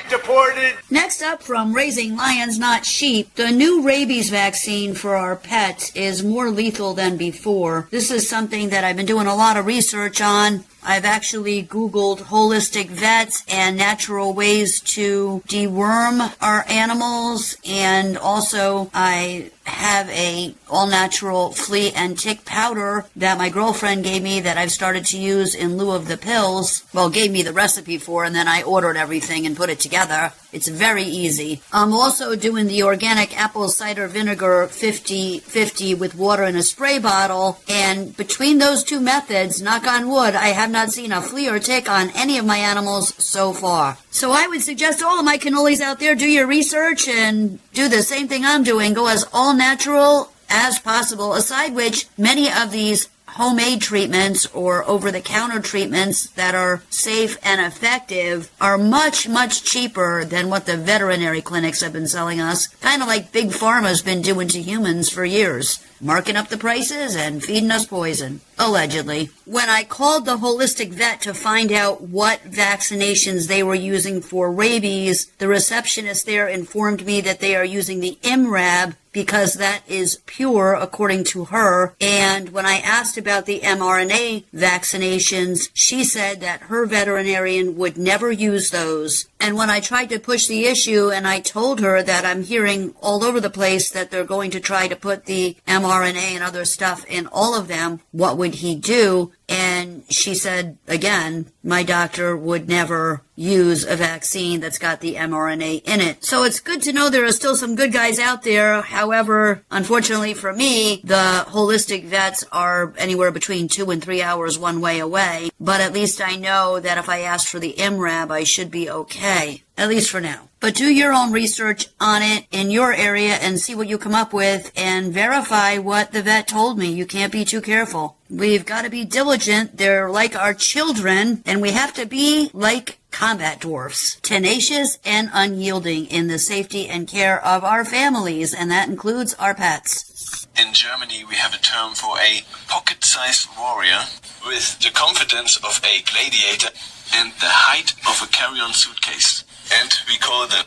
Deported. Next up, from Raising Lions Not Sheep, the new rabies vaccine for our pets is more lethal than before. This is something that I've been doing a lot of research on. I've actually Googled holistic vets and natural ways to deworm our animals, and also I have a all-natural flea and tick powder that my girlfriend gave me that I've started to use in lieu of the pills. Well, gave me the recipe for, and then I ordered everything and put it together. It's very easy. I'm also doing the organic apple cider vinegar 50-50 with water in a spray bottle, and between those two methods, knock on wood, I have not seen a flea or tick on any of my animals so far. So I would suggest all of my cannolis out there do your research and do the same thing I'm doing. Go as all natural as possible, aside which many of these homemade treatments or over-the-counter treatments that are safe and effective are much, much cheaper than what the veterinary clinics have been selling us. Kind of like Big Pharma's been doing to humans for years. Marking up the prices and feeding us poison, allegedly. When I called the holistic vet to find out what vaccinations they were using for rabies, the receptionist there informed me that they are using the MRAB because that is pure, according to her. And when I asked about the mRNA vaccinations, she said that her veterinarian would never use those. And when I tried to push the issue and I told her that I'm hearing all over the place that they're going to try to put the mRNA and other stuff in all of them, what would he do? And she said, again, my doctor would never use a vaccine that's got the mRNA in it. So it's good to know there are still some good guys out there. However, unfortunately for me, the holistic vets are anywhere between 2 and 3 hours one way away. But at least I know that if I ask for the MRAB, I should be okay. At least for now. But do your own research on it in your area and see what you come up with and verify what the vet told me. You can't be too careful. We've got to be diligent. They're like our children, and we have to be like combat dwarfs, tenacious and unyielding in the safety and care of our families, and that includes our pets. In Germany, we have a term for a pocket-sized warrior with the confidence of a gladiator and the height of a carry-on suitcase. And we call it a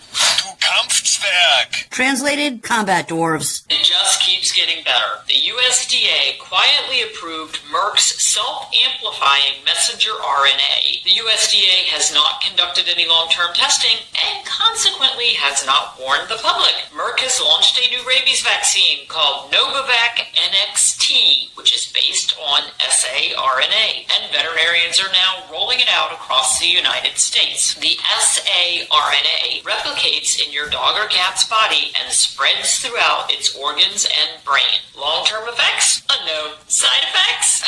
Kampfzwerg. Translated, combat dwarves. It just keeps getting better. The USDA quietly approved Merck's self-amplifying messenger RNA. The USDA has not conducted any long-term testing and consequently has not warned the public. Merck has launched a new rabies vaccine called Novavax NXT, which is based on saRNA, and veterinarians are now rolling it out across the United States. The saRNA replicates in your dog or cat's body and spreads throughout its organs and brain. Long-term effects? Unknown. Side effects?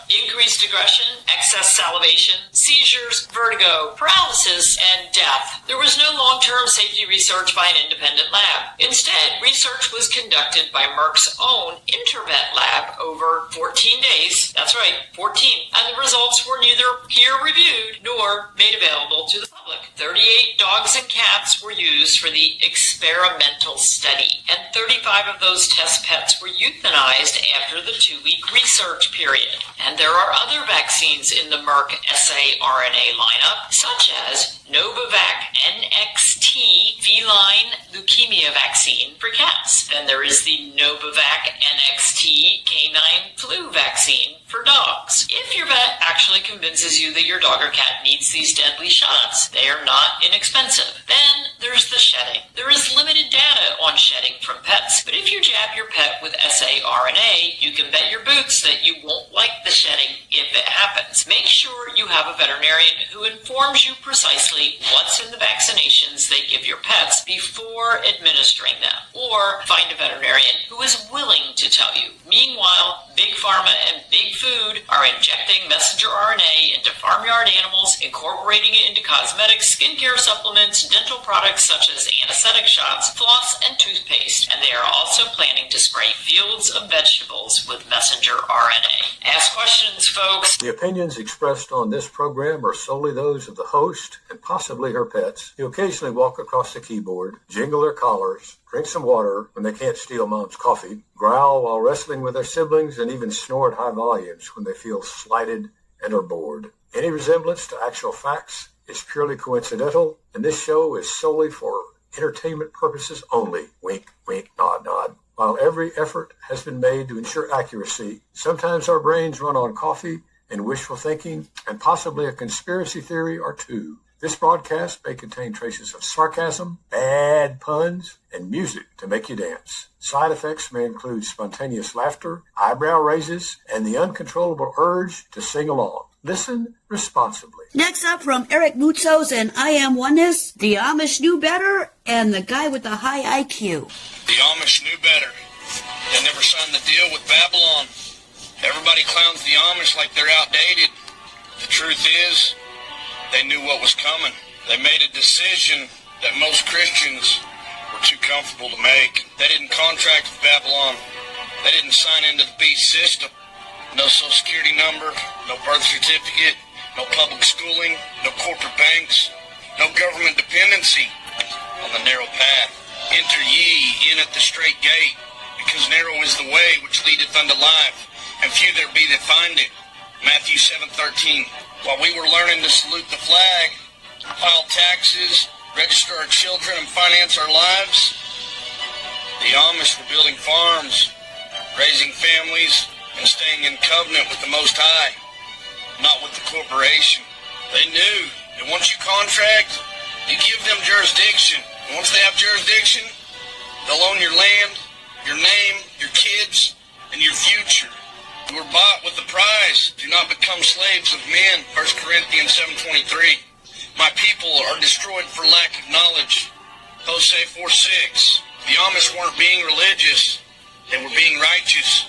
Increased aggression, excess salivation, seizures, vertigo, paralysis, and death. There was no long-term safety research by an independent lab. Instead, research was conducted by Merck's own Intervet lab over 14 days. That's right, 14. And the results were neither peer-reviewed nor made available to the public. 38 dogs and cats were used for the experimental study, and 35 of those test pets were euthanized after the 2-week research period. And there are other vaccines in the Merck saRNA lineup, such as Novavax NXT feline leukemia vaccine for cats. Then there is the Novavax NXT canine flu vaccine for dogs. If your vet actually convinces you that your dog or cat needs these deadly shots, they are not inexpensive. Then there's the shedding. There is limited data on shedding from pets, but if you jab your pet with saRNA, you can bet your boots that you won't like the shedding if it happens. Make sure you have a veterinarian who informs you precisely what's in the vaccinations they give your pets before administering them, or find a veterinarian who is willing to tell you. Meanwhile, Big Pharma and Big Food are injecting messenger RNA into farmyard animals, incorporating it into cosmetics, skincare supplements, dental products such as anesthetic shots, floss, and toothpaste. And they are also planning to spray fields of vegetables with messenger RNA. Ask questions, folks. The opinions expressed on this program are solely those of the host and possibly her pets, who occasionally walk across the keyboard, jingle their collars, drink some water when they can't steal mom's coffee, growl while wrestling with their siblings, and even snore at high volumes when they feel slighted and are bored. Any resemblance to actual facts is purely coincidental, and this show is solely for entertainment purposes only. Wink, wink, nod, nod. While every effort has been made to ensure accuracy, sometimes our brains run on coffee and wishful thinking, and possibly a conspiracy theory or two. This broadcast may contain traces of sarcasm, bad puns, and music to make you dance. Side effects may include spontaneous laughter, eyebrow raises, and the uncontrollable urge to sing along. Listen responsibly. Next up from Eric Mutzos and I Am Oneness, the Amish knew better, and the guy with the high IQ. The Amish knew better. They never signed the deal with Babylon. Everybody clowns the Amish like they're outdated. The truth is, they knew what was coming. They made a decision that most Christians were too comfortable to make. They didn't contract with Babylon. They didn't sign into the beast system. No social security number, no birth certificate, no public schooling, no corporate banks, no government dependency on the narrow path. Enter ye in at the straight gate, because narrow is the way which leadeth unto life, and few there be that find it. Matthew 7:13. While we were learning to salute the flag, file taxes, register our children, and finance our lives, the Amish were building farms, raising families, and staying in covenant with the Most High, not with the corporation. They knew that once you contract, you give them jurisdiction. And once they have jurisdiction, they'll own your land, your name, your kids, and your future. You were bought with a price. Do not become slaves of men. 1 Corinthians 7:23. My people are destroyed for lack of knowledge. Hosea 4:6. The Amish weren't being religious. They were being righteous.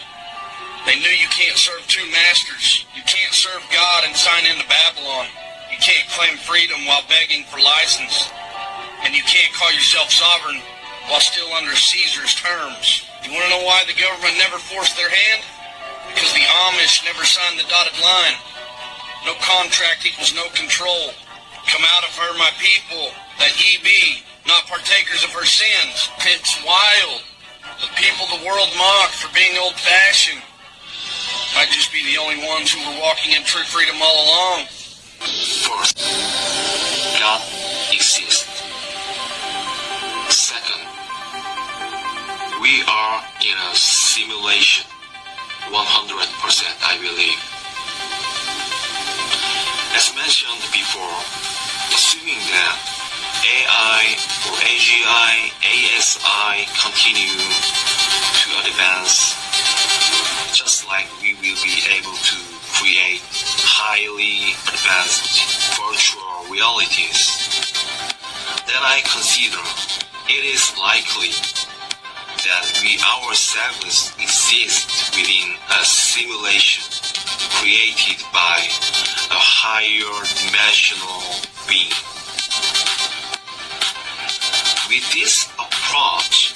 They knew you can't serve two masters. You can't serve God and sign into Babylon. You can't claim freedom while begging for license. And you can't call yourself sovereign while still under Caesar's terms. You want to know why the government never forced their hand? Because the Amish never signed the dotted line. No contract equals no control. Come out of her, my people, that ye be not partakers of her sins. It's wild. The people the world mocked for being old-fashioned might just be the only ones who were walking in true freedom all along. First, God exists. simulation. 100%, I believe. As mentioned before, assuming that AI or AGI, ASI continue to advance, just like we will be able to create highly advanced virtual realities, then I consider it is likely that we ourselves exist within a simulation created by a higher dimensional being. With this approach,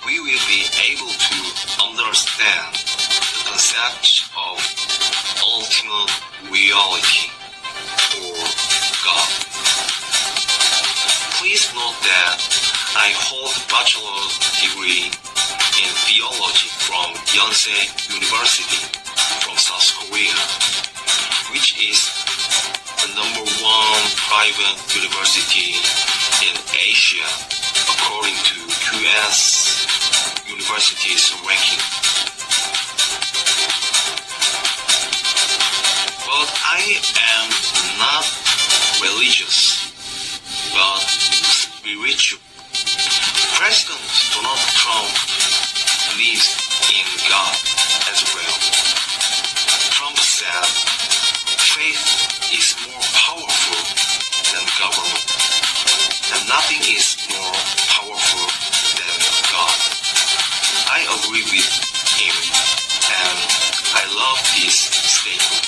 we will be able to understand the concept of ultimate reality or God. Please note that I hold a bachelor's degree in theology from Yonsei University from South Korea, which is the #1 private university in Asia according to US universities ranking. But I am not religious, but spiritual. President Donald Trump believes in God as well. Trump said, faith is more powerful than government, and nothing is more powerful than God. I agree with him, and I love this statement.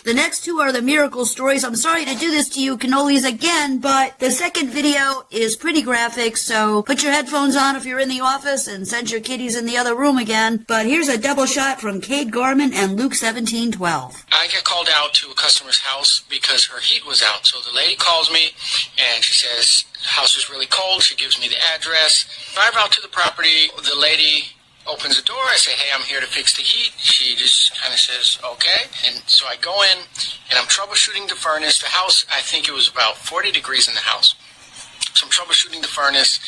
The next two are the miracle stories. I'm sorry to do this to you, cannolis, again, but the second video is pretty graphic, so put your headphones on if you're in the office and send your kiddies in the other room again. But here's a double shot from Cade Gorman and Luke 17:12. I get called out to a customer's house because her heat was out. So the lady calls me and she says, the house is really cold. She gives me the address. Drive out to the property. The lady opens the door. I say, hey, I'm here to fix the heat. She just kind of says, okay. And so I go in and I'm troubleshooting the furnace. The house, I think it was about 40 degrees in the house. So I'm troubleshooting the furnace.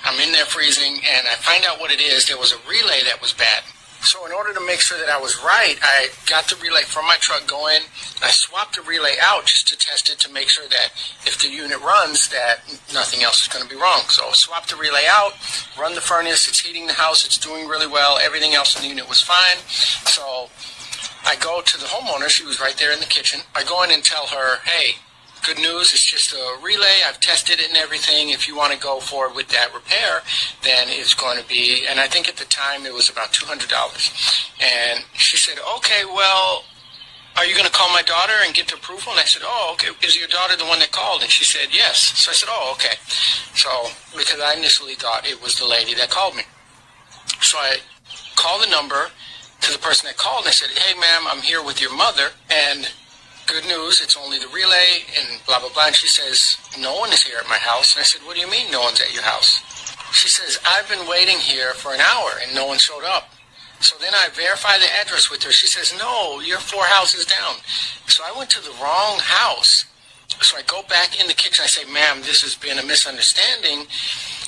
I'm in there freezing and I find out what it is. There was a relay that was bad. So in order to make sure that I was right, I got the relay from my truck going. I swapped the relay out just to test it to make sure that if the unit runs, that nothing else is going to be wrong. So I swapped the relay out, run the furnace, it's heating the house, it's doing really well. Everything else in the unit was fine. So I go to the homeowner, she was right there in the kitchen. I go in and tell her, hey, good news, it's just a relay. I've tested it and everything. If you want to go forward with that repair, then it's going to be, and I think at the time it was about $200. And she said, okay, well, are you going to call my daughter and get the approval? And I said, oh, okay. Is your daughter the one that called? And she said, yes. So I said, oh, okay. So, because I initially thought it was the lady that called me. So I called the number to the person that called and I said, hey, ma'am, I'm here with your mother. And good news, it's only the relay and blah, blah, blah. And she says, no one is here at my house. And I said, what do you mean no one's at your house? She says, I've been waiting here for an hour and no one showed up. So then I verify the address with her. She says, no, you're 4 houses down. So I went to the wrong house. So I go back in the kitchen. I say, ma'am, this has been a misunderstanding.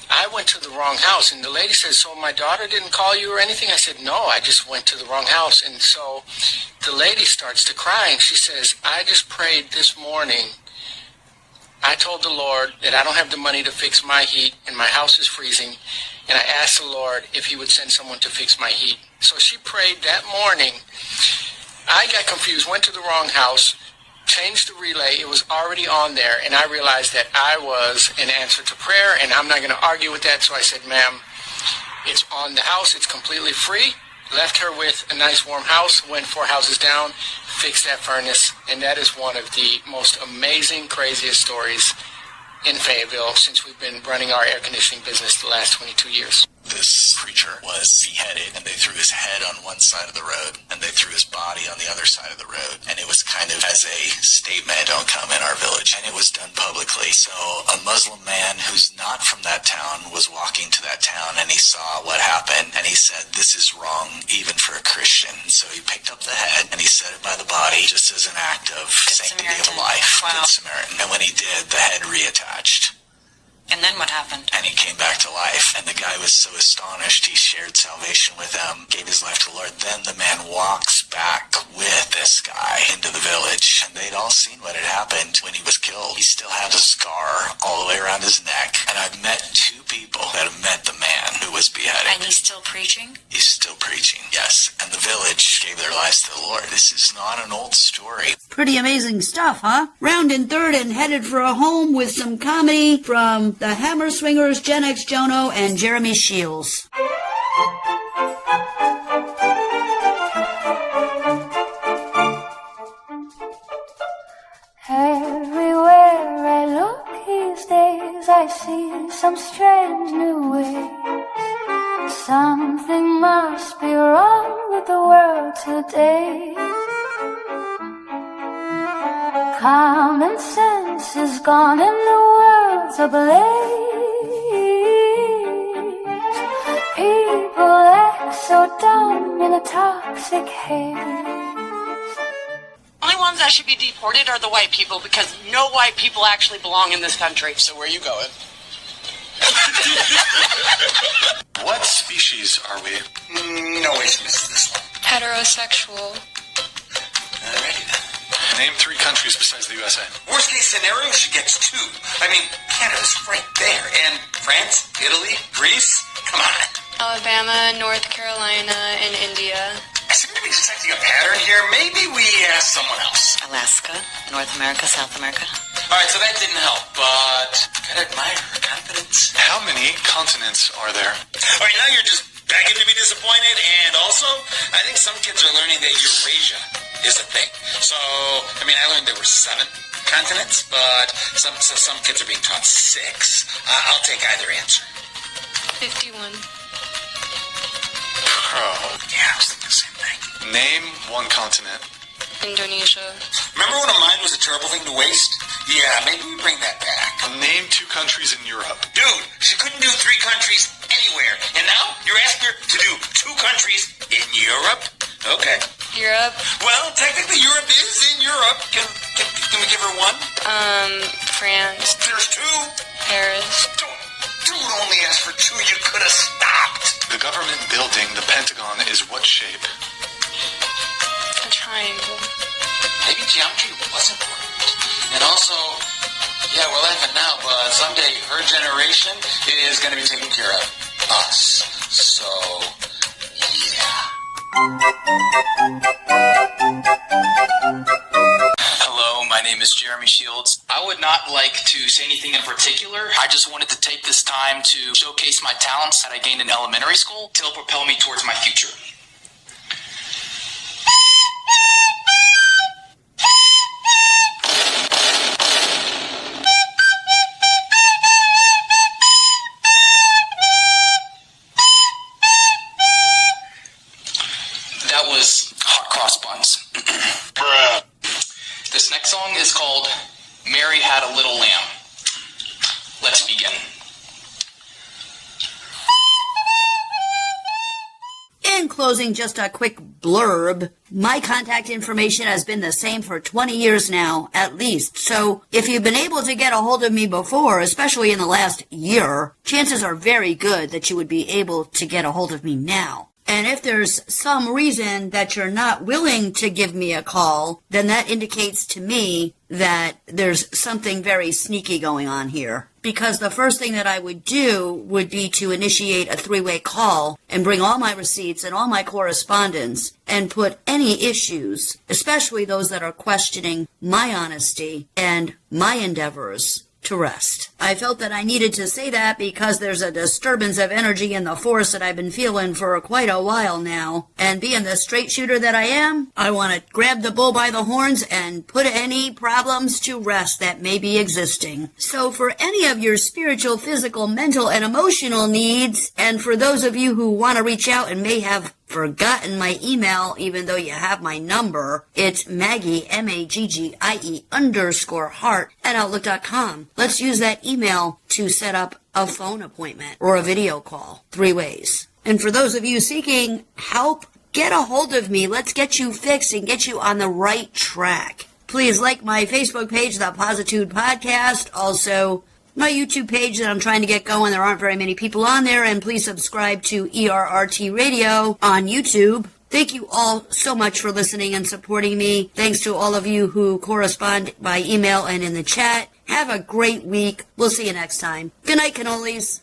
I went to the wrong house. And the lady says, so my daughter didn't call you or anything? I said, no, I just went to the wrong house. And so the lady starts to cry and she says, I just prayed this morning. I told the Lord that I don't have the money to fix my heat and my house is freezing. And I asked the Lord if he would send someone to fix my heat. So she prayed that morning. I got confused, went to the wrong house, changed the relay. It was already on there. And I realized that I was an answer to prayer. And I'm not going to argue with that. So I said, ma'am, it's on the house. It's completely free. Left her with a nice warm house, went 4 houses down, fixed that furnace, and that is one of the most amazing, craziest stories in Fayetteville since we've been running our air conditioning business the last 22 years. This preacher was beheaded, and they threw his head on one side of the road, and they threw his body on the other side of the road. And it was kind of as a statement, don't come in our village. And it was done publicly. So a Muslim man who's not from that town was walking to that town, and he saw what happened, and he said, this is wrong even for a Christian. So he picked up the head, and he set it by the body just as an act of sanctity of life. Wow. Good Samaritan. And when he did, the head reattached. And then what happened? And he came back to life. And the guy was so astonished, he shared salvation with them, gave his life to the Lord. Then the man walks back with this guy into the village. And they'd all seen what had happened when he was killed. He still had a scar all the way around his neck. And I've met 2 people that have met the man who was beheaded. And he's still preaching? He's still preaching, yes. And the village gave their lives to the Lord. This is not an old story. Pretty amazing stuff, huh? Round in third and headed for a home with some comedy from the Hammer Swingers, Gen X Jono, and Jeremy Shields. Everywhere I look these days, I see some strange new ways. Something must be wrong with the world today. Common sense is gone and the world's ablaze. People act so dumb in a toxic haze. Only ones that should be deported are the white people, because no white people actually belong in this country. So where are you going? What species are we? No way she misses this one. Heterosexual. Alrighty then. Name 3 countries besides the USA. Worst case scenario, she gets 2. I mean, Canada's right there. And France, Italy, Greece, come on. Alabama, North Carolina, and India. I seem to be detecting a pattern here. Maybe we ask someone else. Alaska, North America, South America. Alright, so that didn't help, but gotta admire her confidence. How many continents are there? Alright, now you're just begging to be disappointed, and also, I think some kids are learning that Eurasia is a thing. So, I mean, I learned there were 7 continents, but some kids are being taught 6. I'll take either answer. 51. Oh. Yeah, I was thinking the same thing. Name 1 continent. Indonesia. Remember when a mind was a terrible thing to waste? Yeah, maybe we bring that back. Name 2 countries in Europe. Dude, she couldn't do 3 countries anywhere. And now you're asking her to do 2 countries in Europe? Okay. Europe. Well, technically Europe is in Europe. Can we give her 1? France. There's 2. Paris. Dude only asked for 2. You could have stopped. The government building, the Pentagon, is what shape? A triangle. Maybe geometry was important. And also, yeah, we're laughing now, but someday her generation is going to be taking care of us. So, yeah. Hello, my name is Jeremy Shields. I would not like to say anything in particular. I just wanted to take this time to showcase my talents that I gained in elementary school to help propel me towards my future. That was hot cross buns. This next song is called Mary Had a Little Lamb. Let's begin. In closing, just a quick blurb. My contact information has been the same for 20 years now, at least. So if you've been able to get a hold of me before, especially in the last year, chances are very good that you would be able to get a hold of me now. And if there's some reason that you're not willing to give me a call, then that indicates to me that there's something very sneaky going on here. Because the first thing that I would do would be to initiate a 3-way call and bring all my receipts and all my correspondence and put any issues, especially those that are questioning my honesty and my endeavors, to rest. I felt that I needed to say that because there's a disturbance of energy in the force that I've been feeling for quite a while now. And being the straight shooter that I am, I want to grab the bull by the horns and put any problems to rest that may be existing. So for any of your spiritual, physical, mental, and emotional needs, and for those of you who want to reach out and may have forgotten my email, even though you have my number, it's Maggie, Maggie _heart at outlook.com. Let's use that email to set up a phone appointment or a video call, 3 ways. And for those of you seeking help, get a hold of me. Let's get you fixed and get you on the right track. Please like my Facebook page, The Positude Podcast. Also, my YouTube page that I'm trying to get going. There aren't very many people on there, and please subscribe to ERRT Radio on YouTube. Thank you all so much for listening and supporting me. Thanks to all of you who correspond by email and in the chat. Have a great week. We'll see you next time. Good night, cannolis.